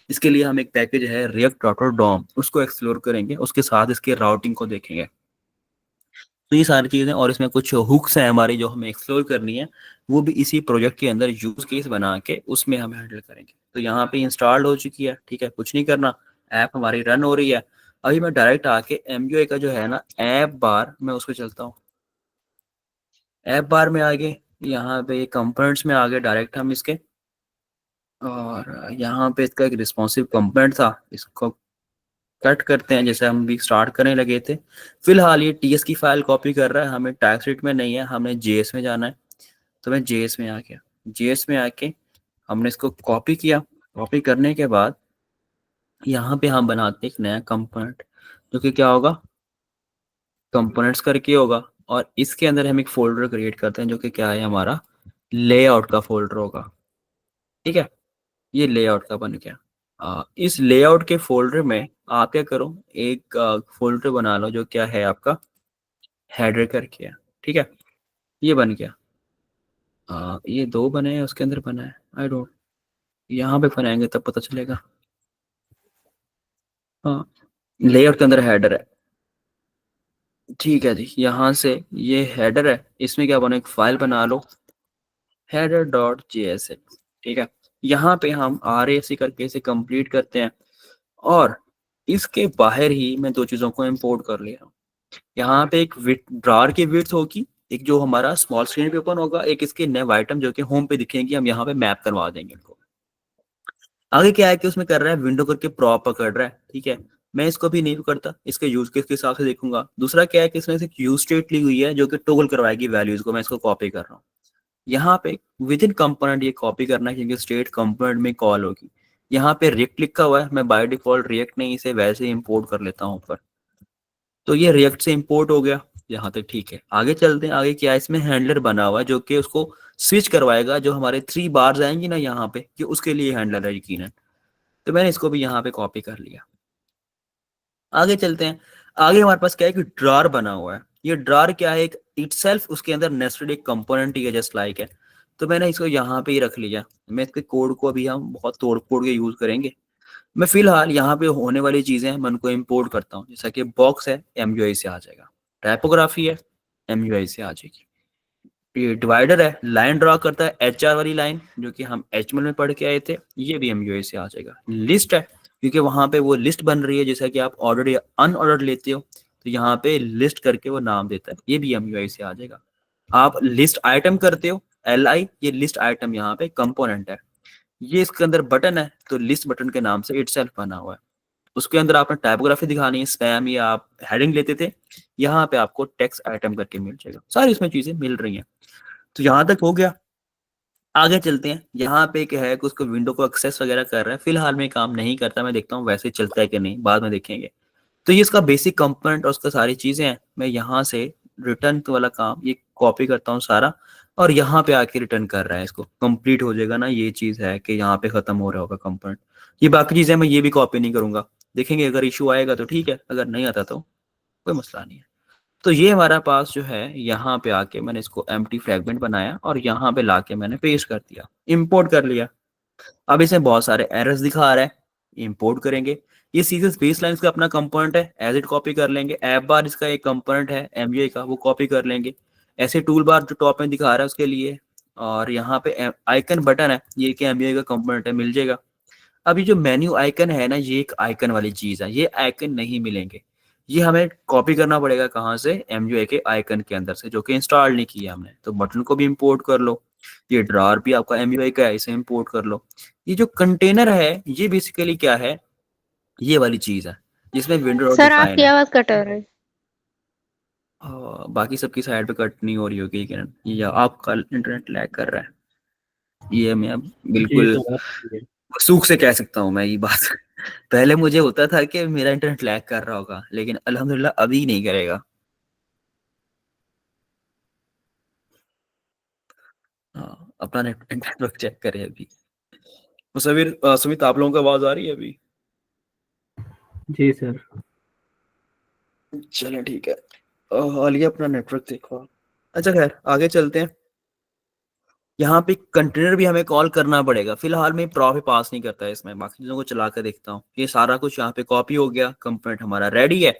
इसके लिए हम एक पैकेज है रिएक्ट डॉट डॉम, उसको एक्सप्लोर करेंगे, उसके साथ इसके राउटिंग को देखेंगे। तो ये सारी चीज़ें और इसमें कुछ हुक्स हैं हमारी जो हमें एक्सप्लोर करनी है, वो भी इसी प्रोजेक्ट के अंदर यूज केस बना के उसमें हम हैंडल करेंगे। तो यहाँ पे इंस्टॉल्ड हो चुकी है, ठीक है, कुछ नहीं करना, ऐप हमारी रन हो रही है। अभी मैं डायरेक्ट आके MUI का जो है ना ऐप बार, मैं उस पर चलता हूँ। ऐप बार में आगे यहाँ पे कंपोनेंट्स में आगे डायरेक्ट हम इसके, और यहाँ पे इसका एक रिस्पॉन्सिव कंपोनेंट था, इसको कट करते हैं जैसे हम भी स्टार्ट करने लगे थे। फिलहाल ये TS की फाइल कॉपी कर रहा है, हमें टाइपस्क्रिप्ट में नहीं है, हमें JS में जाना है। तो मैं JS में आ गया। JS में आके हमने इसको कॉपी किया। कॉपी करने के बाद यहाँ पे हम बनाते हैं एक नया कंपोनेंट जो कि क्या होगा, कंपोनेंट्स करके होगा। और इसके अंदर हम एक फोल्डर क्रिएट करते हैं जो कि क्या है, हमारा लेआउट का फोल्डर होगा। ठीक है, ये लेआउट का बन गया। इस लेआउट के फोल्डर में आप क्या करो, एक फोल्डर बना लो जो क्या है आपका हेडर करके है। ठीक है, ये बन गया। ये दो बने हैं उसके अंदर बना है, आई डोंट, यहाँ पे बनाएंगे तब पता चलेगा। हाँ, लेआउट के अंदर हेडर है, ठीक है जी। यहाँ से ये हेडर है, इसमें क्या बना, एक फाइल बना लो header.js, ठीक है। यहाँ पे हम RAC करके इसे कंप्लीट करते हैं और इसके बाहर ही मैं दो चीजों को इंपोर्ट कर ले रहा हूँ। यहाँ पे एक ड्रॉर की विड्थ होगी, एक जो हमारा स्मॉल स्क्रीन पे ओपन होगा, एक इसके नेव आइटम जो कि होम पे दिखेंगे, हम यहाँ पे मैप करवा देंगे इनको। आगे क्या है कि उसमें कर रहा है विंडो करके प्रॉप पकड़ रहा है, ठीक है। मैं इसको भी नहीं करता, इसके यूज केस के हिसाब से देखूंगा। दूसरा क्या है कि इसमें से यूज स्टेट ली हुई है जो कि टोगल करवाएगी वैल्यूज को, मैं इसको कॉपी कर रहा हूँ। यहाँ पे विद इन कंपोनेंट ये कॉपी करना है क्योंकि स्टेट कंपोनेंट में कॉल होगी। यहाँ पे रिएक्ट लिखा हुआ है, मैं बाय डिफॉल्ट रिएक्ट नहीं, इसे वैसे इंपोर्ट कर लेता हूँ ऊपर। तो ये रिएक्ट से इंपोर्ट हो गया, यहाँ तक ठीक है। आगे चलते हैं, आगे क्या है, इसमें हैंडलर बना हुआ है जो कि उसको स्विच करवाएगा, जो हमारे 3 बार्स आएंगी ना यहाँ पे, कि उसके लिए हैंडलर है यकीनन। तो मैंने इसको भी यहाँ पे कॉपी कर लिया। आगे चलते हैं, आगे हमारे पास क्या है कि ड्रॉर बना हुआ है। ये ड्रॉर क्या है, एक इटसेल्फ उसके अंदर नेस्टेड एक कंपोनेंट ही है, जस्ट लाइक है। तो मैंने इसको यहाँ पे ही रख लिया। मैं इसके कोड को अभी हम बहुत तोड़ फोड़ के यूज करेंगे। मैं फिलहाल यहाँ पे होने वाली चीजें मैं उनको इंपोर्ट करता हूँ। जैसा कि बॉक्स है, MUI से आ जाएगा। टाइपोग्राफी है, MUI से आ जाएगी। ये डिवाइडर है, लाइन ड्रॉ करता है, HR वाली लाइन जो कि हम HTML में पढ़ के आए थे, ये भी MUI से आ जाएगा। लिस्ट है, क्योंकि वहां पे वो लिस्ट बन रही है, जैसा कि आप ऑर्डर या अनऑर्डर लेते हो, तो यहाँ पे लिस्ट करके वो नाम देता है, ये भी MUI से आ जाएगा। आप लिस्ट आइटम करते हो, LI, ये लिस्ट आइटम यहाँ पे कंपोनेंट है। ये इसके अंदर बटन है, तो लिस्ट बटन के नाम से इटसेल्फ बना हुआ है। उसके अंदर आपने टाइपोग्राफी दिखानी है, स्पैम या आप हेडिंग लेते थे, यहाँ पे आपको टेक्स्ट आइटम करके मिल जाएगा। सारी इसमें चीजें मिल रही हैं। तो यहाँ तक हो गया। आगे चलते हैं, यहाँ पे क्या है कि उसको विंडो को एक्सेस वगैरह कर रहा है। फिलहाल में काम नहीं करता, मैं देखता हूँ वैसे चलता है कि नहीं, बाद में देखेंगे। तो ये इसका बेसिक कंपोनेंट और उसका सारी चीजें हैं। मैं यहाँ से रिटर्न वाला काम ये कॉपी करता हूँ सारा, और यहाँ पे आके रिटर्न कर रहा है। इसको कंप्लीट हो जाएगा ना, ये चीज है कि यहाँ पे खत्म हो रहा होगा कंपोनेंट। ये बाकी चीजें मैं ये भी कॉपी नहीं करूंगा, देखेंगे अगर इशू आएगा तो ठीक है, अगर नहीं आता तो कोई मसला नहीं है। तो ये हमारा पास जो है, यहाँ पे आके मैंने इसको एम्प्टी फ्रैगमेंट बनाया और यहाँ पे लाके मैंने पेस्ट कर दिया, इंपोर्ट कर लिया। अब इसमें बहुत सारे एरर्स दिखा रहा है, इंपोर्ट करेंगे। ये सीधे बेस लाइन का अपना कंपोनेंट है, एज इट कॉपी कर लेंगे। ऐप बार इसका एक कंपोनेंट है MUI का, वो कॉपी कर लेंगे। ऐसे टूल बार जो टॉप में दिखा रहा है उसके लिए, और यहाँ पे आइकन बटन है, ये कि MUI का कंपोनेंट है, मिल जाएगा। अब ये जो मेन्यू आइकन है ना, ये एक आइकन वाली चीज है, ये आइकन नहीं मिलेंगे। ये हमें कॉपी करना पड़ेगा कहाँ से, MUI के आइकन के अंदर से, जो कि इंस्टॉल नहीं किया हमने। तो बटन को भी इंपोर्ट कर लो। ये ड्रॉर भी आपका MUI का है, इसे इंपोर्ट कर लो। ये जो कंटेनर है, ये बेसिकली क्या है, ये वाली चीज है जिसमें विंडो सर डिफाइन आपकी है। आवाज कट रही है। बाकी सबकी साइड पे कट नहीं हो रही होगी, किरण, या आपका इंटरनेट लैग कर रहा है? ये मैं अब जी बिल्कुल सर। सूख से कह सकता हूँ मैं ये बात। पहले मुझे होता था कि मेरा इंटरनेट लैग कर रहा होगा, लेकिन अल्हम्दुलिल्लाह अभी नहीं करेगा। हाँ, अपना नेटवर्क चेक करें अभी। मुसविर, सुमित, आप लोगों को आवाज आ रही है अभी? जी सर। चलो ठीक है। आलिया अपना नेटवर्क देखो। अच्छा खैर, आगे चलते हैं। यहाँ पे कंटेनर भी हमें कॉल करना पड़ेगा। फिलहाल मैं प्रॉप पास नहीं करता है इसमें, बाकी चीजों को चला कर देखता हूँ। ये सारा कुछ यहाँ पे कॉपी हो गया, कंपोनेंट हमारा रेडी है।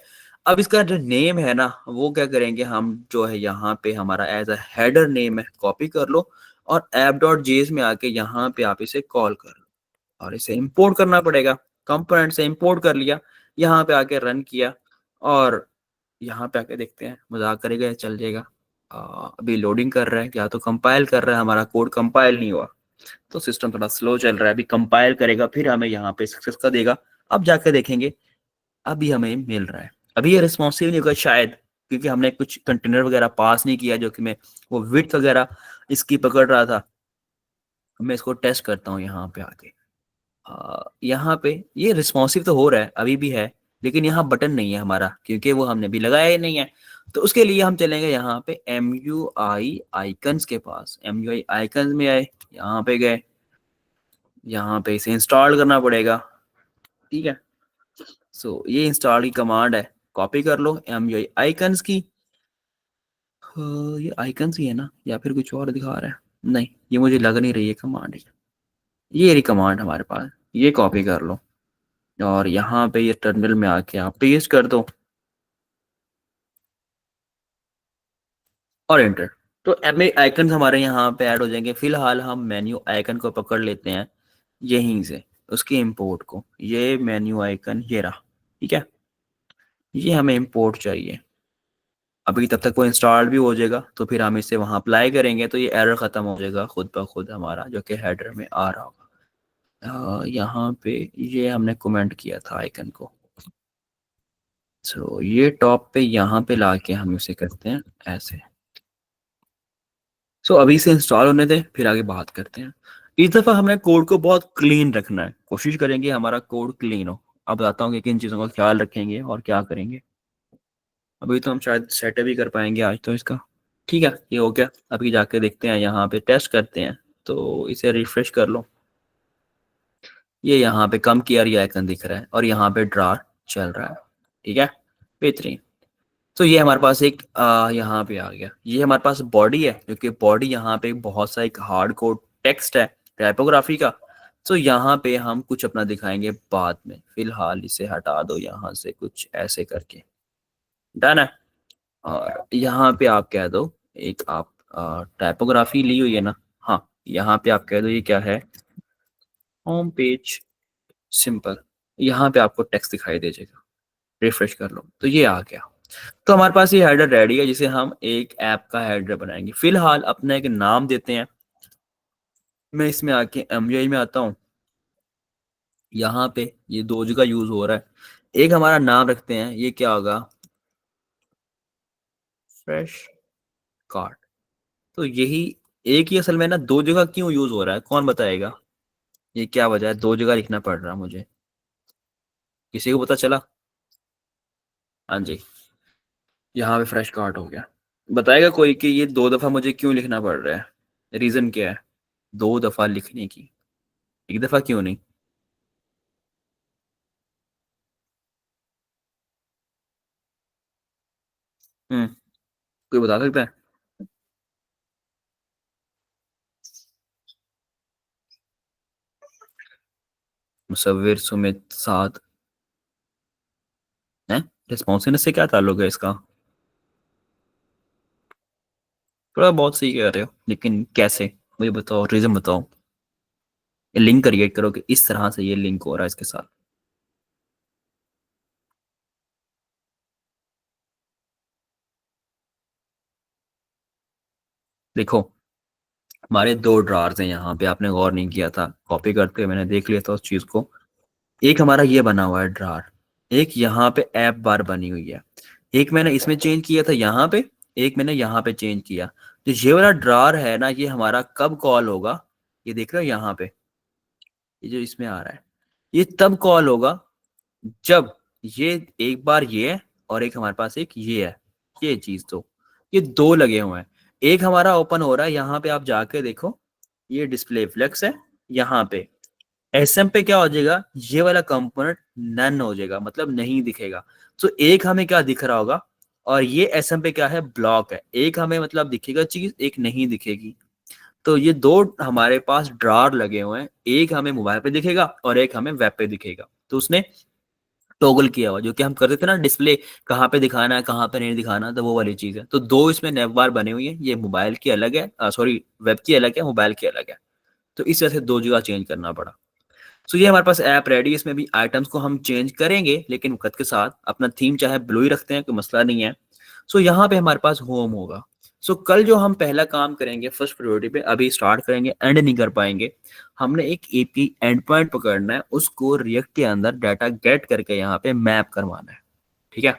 अब इसका जो नेम है ना, वो क्या करेंगे हम, जो है यहाँ पे हमारा एज अ हेडर नेम है, कॉपी कर लो और app.js में आके यहाँ पे आप इसे कॉल कर लो, और इसे इंपोर्ट करना पड़ेगा। कंपोनेंट से इंपोर्ट कर लिया, यहाँ पे आके रन किया, और यहाँ पे आके देखते हैं मजाक करेगा या चल जाएगा। अभी लोडिंग कर रहा है, या तो कंपाइल कर रहा है, हमारा कोड कंपाइल नहीं हुआ, तो सिस्टम थोड़ा स्लो चल रहा है। अभी कंपाइल करेगा, फिर हमें यहाँ पे सक्सेस का देगा। अब जाकर देखेंगे, अभी हमें मिल रहा है। अभी ये रिस्पॉन्सिव नहीं होगा शायद, क्योंकि हमने कुछ कंटेनर वगैरह पास नहीं किया, जो कि मैं वो विड्थ वगैरह इसकी पकड़ रहा था। मैं इसको टेस्ट करता हूँ यहाँ पे आके। यहाँ पे ये रिस्पॉन्सिव तो हो रहा है, अभी भी है, लेकिन यहाँ बटन नहीं है हमारा, क्योंकि वो हमने भी लगाया ही नहीं है। तो उसके लिए हम चलेंगे यहाँ पे MUI आइकन्स के पास। MUI आइकन्स में आए, यहाँ पे गए, यहाँ पे इसे इंस्टॉल करना पड़ेगा, ठीक है। सो ये इंस्टॉल की कमांड है, कॉपी कर लो MUI आइकन्स की। ये आइकन्स ही है ना, या फिर कुछ और दिखा रहा है? नहीं, ये मुझे लग नहीं रही है कमांड। ये रही कमांड हमारे पास, ये कॉपी कर लो और यहाँ पे ये टर्मिनल में आके आप पेस्ट कर दो और एंटर। तो एम आइकन हमारे यहाँ पे ऐड हो जाएंगे। फिलहाल हम मेन्यू आइकन को पकड़ लेते हैं यहीं से, उसके इंपोर्ट को। ये मेन्यू आइकन ये रहा, ठीक है, ये हमें इंपोर्ट चाहिए। अभी तब तक वो इंस्टॉल भी हो जाएगा, तो फिर हम इसे वहां अप्लाई करेंगे तो ये एरर खत्म हो जाएगा खुद ब खुद हमारा, जो कि हेडर में आ रहा होगा। यहाँ पे ये हमने कमेंट किया था आइकन को, सो ये टॉप पे यहाँ पे लाके हम इसे करते हैं ऐसे। सो अभी से इंस्टॉल होने दें, फिर आगे बात करते हैं। इस दफा हमें कोड को बहुत क्लीन रखना है, कोशिश करेंगे हमारा कोड क्लीन हो। अब बताता हूँ कि किन चीज़ों का ख्याल रखेंगे और क्या करेंगे। अभी तो हम शायद सेटअप ही कर पाएंगे आज तो इसका, ठीक है, ये हो गया। अभी जाके देखते हैं, यहाँ पे टेस्ट करते हैं। तो इसे रिफ्रेश कर लो, ये यहाँ पे कम किया ये आइकन दिख रहा है और यहाँ पे ड्रा चल रहा है, ठीक है, बेहतरीन। तो ये हमारे पास एक यहाँ पे आ गया। ये हमारे पास बॉडी है, क्योंकि बॉडी यहाँ पे बहुत सा एक हार्ड कोड टेक्स्ट है टाइपोग्राफी का। तो यहाँ पे हम कुछ अपना दिखाएंगे बाद में, फिलहाल इसे हटा दो यहाँ से कुछ ऐसे करके, डन है। और यहाँ पे आप कह दो एक, आप टाइपोग्राफी ली हुई है ना, हाँ, यहाँ पे आप कह दो ये क्या है, होम पेज सिंपल। यहाँ पे आपको टेक्स्ट दिखाई दे जाएगा, रिफ्रेश कर लो तो ये आ गया। तो हमारे पास ये हेडर रेडी है, जिसे हम एक ऐप का हेडर बनाएंगे। फिलहाल अपना एक नाम देते हैं। मैं इसमें आके एमयूआई में आता हूँ, यहाँ पे ये दो जगह यूज हो रहा है। एक हमारा नाम रखते हैं, ये क्या होगा, फ्रेश कार्ड। तो यही एक ही असल में ना दो जगह क्यों यूज हो रहा है, कौन बताएगा, ये क्या वजह है दो जगह लिखना पड़ रहा है मुझे, किसी को पता चला? हाँ जी, यहाँ पे फ्रेश कार्ड हो गया। बताएगा कोई कि ये दो दफा मुझे क्यों लिखना पड़ रहा है, रीजन क्या है दो दफा लिखने की, एक दफा क्यों नहीं? कोई बता सकता है? मुसव्विर सुमित साद है, रिस्पॉन्सिवनेस से क्या ताल्लुक है इसका? थोड़ा बहुत सही कह रहे हो, लेकिन कैसे, मुझे बताओ, रीजन बताओ। ये लिंक क्रिएट करो कि इस तरह से ये लिंक हो रहा है इसके साथ। देखो हमारे दो ड्रार्स हैं यहाँ पे, आपने गौर नहीं किया था, कॉपी करते हुए मैंने देख लिया था उस चीज को। एक हमारा ये बना हुआ है ड्रार, एक यहाँ पे ऐप बार बनी हुई है। एक मैंने इसमें चेंज किया था यहाँ पे, एक मैंने यहाँ पे चेंज किया। तो ये वाला ड्रार है ना, ये हमारा कब कॉल होगा, ये देख रहे हो यहाँ पे, ये जो इसमें आ रहा है, ये तब कॉल होगा जब ये एक बार ये है और एक हमारे पास एक ये है, ये चीज तो ये दो लगे हुए हैं। एक हमारा ओपन हो रहा है, यहाँ पे आप जाके देखो, ये डिस्प्ले फ्लेक्स है। यहाँ पे एसएम पे क्या हो जाएगा, ये वाला कंपोनेंट नन हो जाएगा, मतलब नहीं दिखेगा। तो एक हमें क्या दिख रहा होगा, और ये एसएम पे क्या है, ब्लॉक है। एक हमें मतलब दिखेगा चीज, एक नहीं दिखेगी। तो ये दो हमारे पास ड्रार लगे हुए हैं, एक हमें मोबाइल पे दिखेगा और एक हमें वेब पे दिखेगा। तो उसने टॉगल किया हुआ, जो कि हम करते थे ना, डिस्प्ले कहाँ पे दिखाना है कहाँ पे नहीं दिखाना, तो वो वाली चीज है। तो दो इसमें नैव बार बने हुई है, ये मोबाइल की अलग है, सॉरी वेब की अलग है, मोबाइल की अलग है। तो इस वजह से दो जगह चेंज करना पड़ा। सो ये हमारे पास ऐप रेडी, इसमें भी आइटम्स को हम चेंज करेंगे, लेकिन वक्त के साथ अपना थीम चाहे ब्लू ही रखते हैं, कोई मसला नहीं है। सो यहाँ पे हमारे पास होम होगा। सो कल जो हम पहला काम करेंगे फर्स्ट प्रायोरिटी पे, अभी स्टार्ट करेंगे, एंड नहीं कर पाएंगे। हमने एक एपी एंड पॉइंट पकड़ना है, उसको रिएक्ट के अंदर डाटा गेट करके यहाँ पे मैप करवाना है, ठीक है।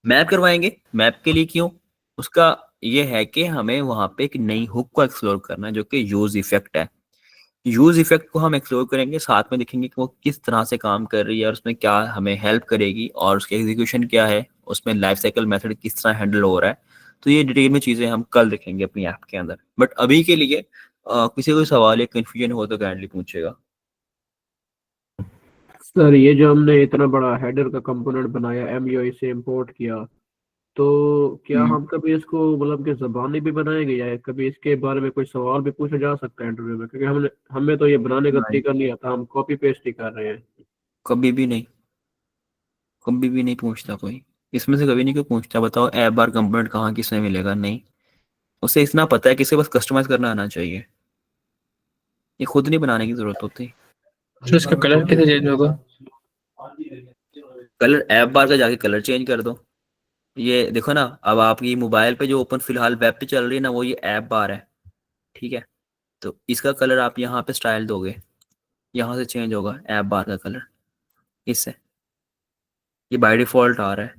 मैप करवाएंगे, मैप के लिए क्यों, उसका ये है कि हमें वहां पे एक नई हुक को एक्सप्लोर करना है, जो कि यूज इफेक्ट है। यूज इफेक्ट को हम एक्सप्लोर करेंगे, साथ में देखेंगे कि वो किस तरह से काम कर रही है और उसमें क्या हमें हेल्प करेगी और उसके एग्जीक्यूशन क्या है, उसमें लाइफ साइकिल मेथड किस तरह हैंडल हो रहा है। तो ये डिटेल में चीजें हम कल देखेंगे अपनी ऐप के अंदर। बट अभी के लिए किसी को सवाल या कंफ्यूजन हो तो काइंडली पूछेगा। सर ये जो हमने इतना बड़ा हेडर का कंपोनेंट बनाया, एमयूआई से इंपोर्ट किया, तो क्या हम्म। हम कभी इसको मतलब कि ज़बानी भी बनाएंगे या कभी इसके बारे में कोई सवाल भी पूछा जा सकता है इंटरव्यू में, क्योंकि हमने हमें तो ये बनाने का नहीं, तरीका नहीं आता, हम कॉपी पेस्ट ही कर रहे हैं। कभी भी नहीं, कभी भी नहीं पूछता कोई। इसमें से कभी नहीं कोई पूछता बताओ ऐप बार कंपोनेंट कहाँ किसमें मिलेगा, नहीं। उसे इतना पता है कि इसे बस कस्टमाइज करना आना चाहिए, ये खुद नहीं बनाने की जरूरत होती। तो इसका कलर कैसे चेंज होगा? कलर ऐप बार का जाके कलर चेंज कर दो। ये देखो ना, अब आपकी मोबाइल पे जो ओपन फिलहाल वेब पे चल रही है ना, वो ये ऐप बार है, ठीक है। तो इसका कलर आप यहाँ पे स्टाइल दोगे, यहाँ से चेंज होगा ऐप बार का कलर इससे। ये बाय डिफॉल्ट आ रहा है,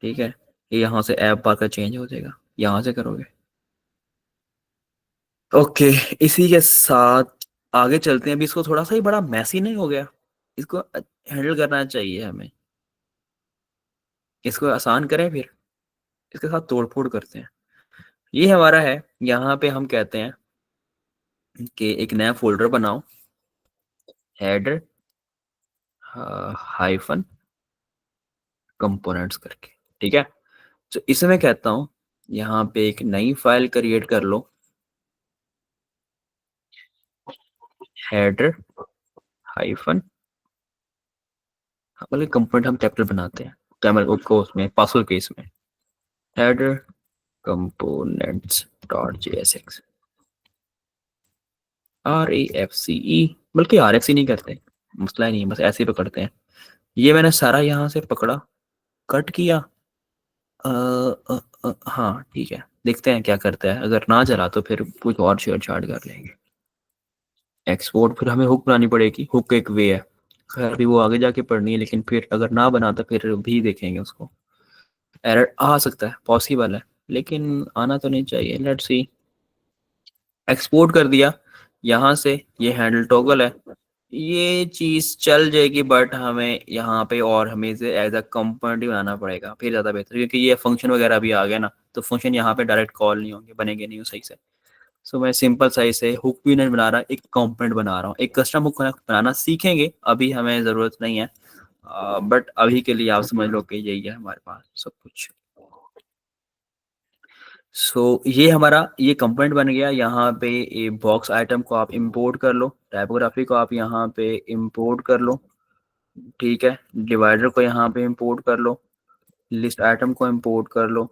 ठीक है। ये यहाँ से ऐप बार का चेंज हो जाएगा, यहाँ से करोगे। ओके, इसी के साथ आगे चलते हैं। अभी इसको थोड़ा सा ही बड़ा मैसी नहीं हो गया, इसको हैंडल करना चाहिए हमें। इसको आसान करें, फिर इसके साथ तोड़ फोड़ करते हैं। ये हमारा है, यहाँ पे हम कहते हैं कि एक नया फोल्डर बनाओ, हेडर हाइफन कंपोनेंट्स करके, ठीक है। तो इसे मैं कहता हूँ यहाँ पे एक नई फाइल क्रिएट कर लो, हेडर हाइफन, मतलब कंपोनेंट हम कैपिटल बनाते हैं कैमल को उसमें पासवर्ड केस में, header components dot JSX RAFCE, बल्कि RFC नहीं करते, मसला ही नहीं है, बस ऐसे ही पकड़ते हैं। ये मैंने सारा यहाँ से पकड़ा, कट किया। हाँ ठीक है, देखते हैं क्या करता है। अगर ना चला तो फिर कुछ और छेड़छाड़ कर लेंगे। एक्सपोर्ट, फिर हमें हुक बनानी पड़ेगी, हुक एक वे है, खैर भी वो आगे जाके पढ़नी है, लेकिन फिर अगर ना बना तो फिर भी देखेंगे उसको। एरर आ सकता है, पॉसिबल है, लेकिन आना तो नहीं चाहिए। लेट्स सी, एक्सपोर्ट कर दिया यहाँ से, ये हैंडल टॉगल है, ये चीज चल जाएगी, बट हमें यहाँ पे और हमें इसे एज अ कंपोनेंट ही बनाना पड़ेगा, फिर ज्यादा बेहतर, क्योंकि ये फंक्शन वगैरह भी आ गया ना, तो फंक्शन यहाँ पे डायरेक्ट कॉल नहीं होंगे, बनेंगे नहीं सही से। सो मैं सिंपल सही से हुक भी नहीं बना रहा, एक कंपोनेंट बना रहा हूँ। एक कस्टम हुक बनाना सीखेंगे, अभी हमें जरूरत नहीं है, बट अभी के लिए आप समझ लो कि यही है हमारे पास सब कुछ। ये हमारा ये कंपोनेंट बन गया। यहाँ पे ये बॉक्स आइटम को आप इंपोर्ट कर लो, टाइपोग्राफी को आप यहाँ पे इंपोर्ट कर लो, ठीक है। डिवाइडर को यहाँ पे इंपोर्ट कर लो, लिस्ट आइटम को इंपोर्ट कर लो।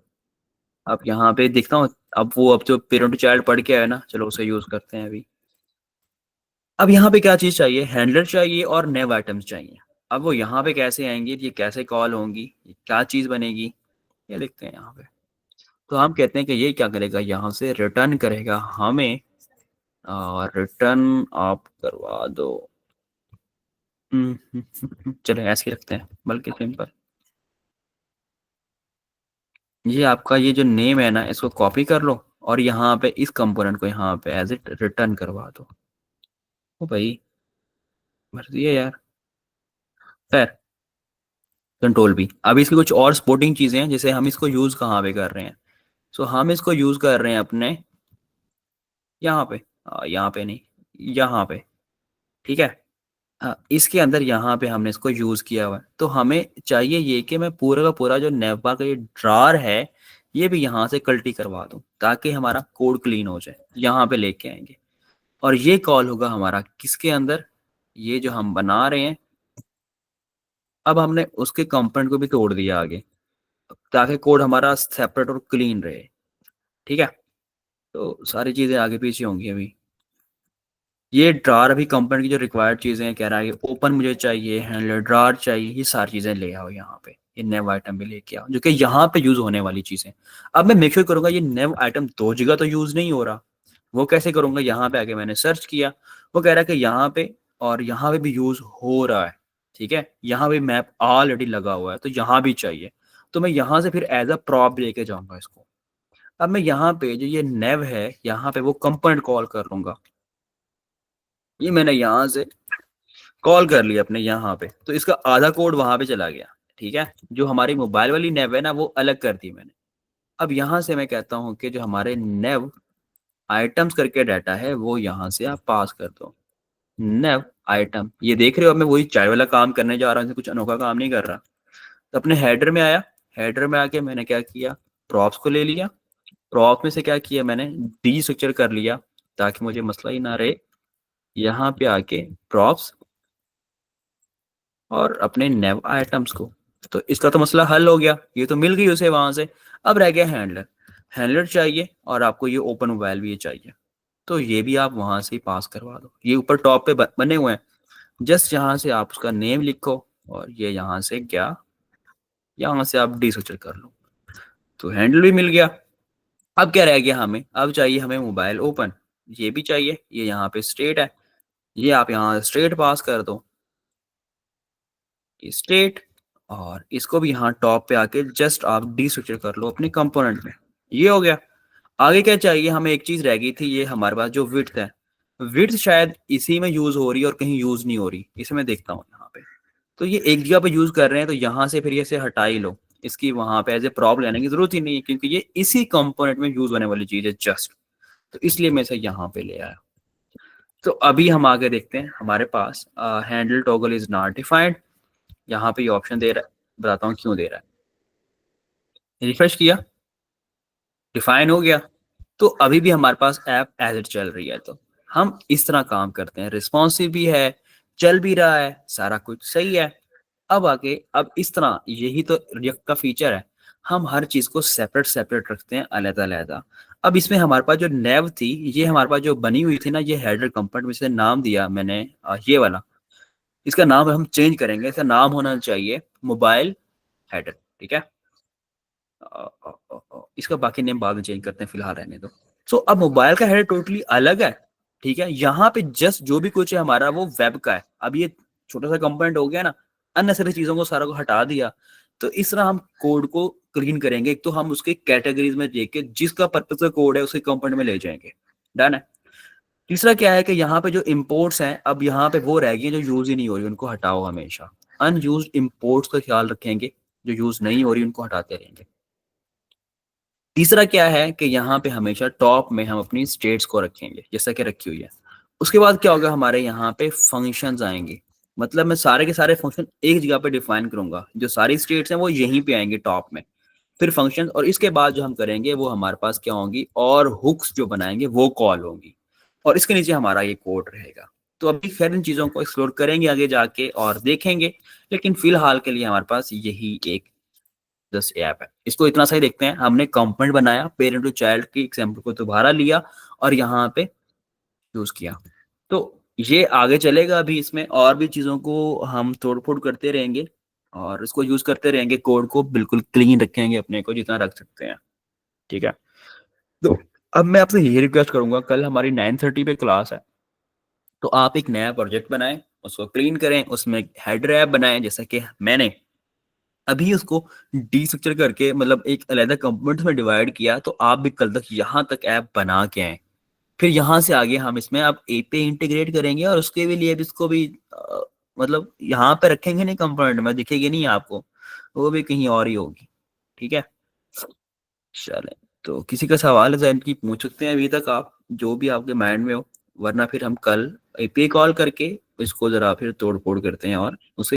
अब यहाँ पे देखता हूँ, अब जो पेरेंट चाइल्ड पढ़ के आया ना, चलो उसे यूज करते हैं अभी। अब यहाँ पे क्या चीज चाहिए, हैंडलर चाहिए और नेव आइटम्स चाहिए। अब वो यहाँ पे कैसे आएंगे, ये कैसे कॉल होंगी, क्या चीज बनेगी, ये देखते हैं यहाँ पे। तो हम कहते हैं कि ये क्या करेगा, यहाँ से रिटर्न करेगा हमें, और रिटर्न आप करवा दो। चलो ऐसे ही रखते हैं, बल्कि सिंपल। ये आपका ये जो नेम है ना, इसको कॉपी कर लो और यहाँ पे इस कंपोनेंट को यहाँ पे एज इट रिटर्न करवा दो। ओ भाई, मर्जी है यार। खैर, कंट्रोल भी। अभी इसकी कुछ और सपोर्टिंग चीजें हैं, जैसे हम इसको यूज कहाँ पे कर रहे हैं। हम इसको यूज कर रहे हैं अपने यहाँ पे, यहाँ पे नहीं, यहाँ पे, ठीक है। इसके अंदर यहाँ पे हमने इसको यूज किया हुआ है, तो हमें चाहिए ये कि मैं पूरा का पूरा जो नेवबार का ये ड्रार है, ये भी यहाँ से कल्टी करवा दूं, ताकि हमारा कोड क्लीन हो जाए। यहाँ पे लेके आएंगे और ये कॉल होगा हमारा किसके अंदर, ये जो हम बना रहे हैं। अब हमने उसके कंपोनेंट को भी तोड़ दिया आगे, ताकि कोड हमारा सेपरेट और क्लीन रहे, ठीक है। तो सारी चीजें आगे पीछे होंगी अभी। ये ड्रार अभी कंपोनेंट की जो रिक्वायर्ड चीजें हैं, कह रहा है कि ओपन मुझे चाहिए, हैंडलर ड्रार चाहिए, ये सारी चीजें ले आओ यहाँ पे। ये नेव आइटम भी लेके आओ, जो कि यहाँ पे यूज होने वाली चीजें। अब मैं मेक श्योर करूंगा ये नेव आइटम दो जगह तो यूज नहीं हो रहा। वो कैसे करूंगा, यहाँ पे आके मैंने सर्च किया, वो कह रहा है कि यहाँ पे और यहाँ पे भी यूज हो रहा है, ठीक है। यहाँ पे मैप ऑलरेडी लगा हुआ है, तो यहाँ भी चाहिए। तो मैं यहाँ से फिर एज अ प्रॉप लेके जाऊंगा इसको। अब मैं यहाँ पे जो ये नेव है, यहाँ पे वो कंपोनेंट कॉल कर लूंगा। ये मैंने यहाँ से कॉल कर लिया अपने यहाँ पे, तो इसका आधा कोड वहां पे चला गया, ठीक है। जो हमारी मोबाइल वाली नेव है ना, वो अलग कर दी मैंने। अब यहाँ से मैं कहता हूँ कि जो हमारे नेव आइटम्स करके डाटा है, वो यहाँ से आप पास कर दो। नेव आइटम, ये देख रहे हो, मैं वही चाय वाला काम करने जा रहा हूँ, कुछ अनोखा काम नहीं कर रहा। तो अपने हेडर में आया, हेडर में आके मैंने क्या किया, प्रॉप्स को ले लिया, प्रॉप में से क्या किया मैंने, डी स्ट्रक्चर कर लिया ताकि मुझे मसला ही ना रहे। यहाँ पे आके प्रॉप्स और अपने नेव आइटम्स को, तो इसका तो मसला हल हो गया, ये तो मिल गई उसे वहां से। अब रह गया हैंडलर, हैंडलर चाहिए और आपको ये ओपन मोबाइल भी ये चाहिए, तो ये भी आप वहां से ही पास करवा दो। ये ऊपर टॉप पे बने हुए हैं, जस्ट यहाँ से आप उसका नेम लिखो और ये यहाँ से क्या, यहाँ से आप डी स्ट्रक्चर कर लो, तो हैंडल भी मिल गया। अब क्या रह गया हमें, अब चाहिए हमें मोबाइल ओपन, ये भी चाहिए, ये यहाँ पे स्टेट है, ये आप यहाँ स्टेट पास कर दो, स्टेट, और इसको भी यहाँ टॉप पे आके जस्ट आप डी स्ट्रक्चर कर लो अपने कंपोनेंट में, ये हो गया। आगे क्या चाहिए हमें, एक चीज रह गई थी, ये हमारे पास जो विड्थ है, विड्थ शायद इसी में यूज हो रही है और कहीं यूज नहीं हो रही, इसे मैं देखता हूँ यहाँ पे। तो ये एक जगह पे यूज कर रहे हैं, तो यहाँ से फिर ये से हटा ही लो, इसकी वहां पे एज ए प्रॉप लेने की जरूरत ही नहीं है, क्योंकि ये इसी कंपोनेंट में यूज होने वाली चीज है जस्ट, तो इसलिए मैं इसे यहाँ पे ले आया। तो अभी हम आगे देखते हैं, हमारे पास handle toggle is not defined, यहाँ पे ये ऑप्शन दे रहा है, बताता हूँ क्यों दे रहा है। रिफ्रेश किया, डिफाइन हो गया, तो अभी भी हमारे पास ऐप एज इट चल रही है। तो हम इस तरह काम करते हैं, रिस्पॉन्सिव भी है, चल भी रहा है, सारा कुछ सही है। अब आगे, अब इस तरह, यही तो रिएक्ट का फीचर है, हम हर चीज को सेपरेट सेपरेट रखते हैं, अलग-अलग। अब इसमें हमारे पास जो नेव थी, ये हमारे पास जो बनी हुई थी ना, ये हेडर कंपोनेंट में से नाम दिया मैंने ये वाला, इसका नाम हम चेंज करेंगे, इसका नाम होना चाहिए मोबाइल हेडर, ठीक है। इसका बाकी नेम बाद में चेंज करते हैं, फिलहाल रहने दो। सो अब मोबाइल का हेडर टोटली अलग है, ठीक है। यहाँ पे जस्ट जो भी कुछ है हमारा वो वेब का है। अब ये छोटा सा कंपोनेंट हो गया ना, अननेसेसरी चीजों को सारा को हटा दिया। तो इस तरह हम कोड को क्लीन करेंगे। एक तो हम उसके कैटेगरीज में देके जिसका पर्पज का कोड है उसके कंपोनेंट में ले जाएंगे, डन है। तीसरा क्या है कि यहाँ पे जो इम्पोर्ट्स हैं, अब यहाँ पे वो रह गई जो यूज ही नहीं हो रही, उनको हटाओ हमेशा। अनयूज्ड इम्पोर्ट्स का ख्याल रखेंगे, जो यूज नहीं हो रही उनको हटाते रहेंगे। तीसरा क्या है कि यहाँ पे हमेशा टॉप में हम अपनी स्टेट्स को रखेंगे जैसा कि रखी हुई है। उसके बाद क्या होगा, हमारे यहाँ पे फंक्शंस आएंगे, मतलब मैं सारे के सारे फंक्शन एक जगह पे डिफाइन करूंगा, जो सारी स्टेट्स हैं वो यहीं पे आएंगे टॉप में, फिर फंक्शन, और इसके बाद जो हम करेंगे वो हमारे पास क्या होंगी, और हुक्स जो बनाएंगे वो कॉल होंगी, और इसके नीचे हमारा ये कोड रहेगा। तो अभी खैर इन चीजों को एक्सप्लोर करेंगे आगे जाके और देखेंगे, लेकिन फिलहाल के लिए हमारे पास यही एक जस्ट ऐप है। इसको इतना सही देखते हैं, हमने कंपोनेंट बनाया, पेरेंट टू चाइल्ड की एग्जांपल को दोबारा लिया और यहाँ पे यूज किया। तो ये आगे चलेगा, अभी इसमें और भी चीजों को हम तोड़ फोड़ करते रहेंगे और इसको यूज करते रहेंगे, कोड को बिल्कुल क्लीन रखेंगे अपने को जितना रख सकते हैं, ठीक है। तो अब मैं आपसे यही रिक्वेस्ट करूंगा, कल हमारी 9:30 पे क्लास है, तो आप एक नया प्रोजेक्ट बनाएं, उसको क्लीन करें, उसमें हेडर ऐप बनाएं, जैसा कि मैंने अभी उसको डी स्ट्रक्चर करके मतलब एक अलग कंपोनेंट्स में डिवाइड किया। तो आप भी कल तक यहाँ तक ऐप बना के आए, फिर यहाँ से आगे हम इसमें अब एपीआई इंटीग्रेट करेंगे और उसके भी लिए इसको भी मतलब यहाँ पे रखेंगे नहीं, कंपोनेंट में दिखेगी नहीं आपको, वो भी कहीं और ही होगी, ठीक है। चले, तो किसी का सवाल है जैन की पूछ सकते हैं अभी तक आप, जो भी आपके माइंड में हो, वरना फिर हम कल एपीआई कॉल करके इसको जरा फिर तोड़ फोड़ करते हैं और उसे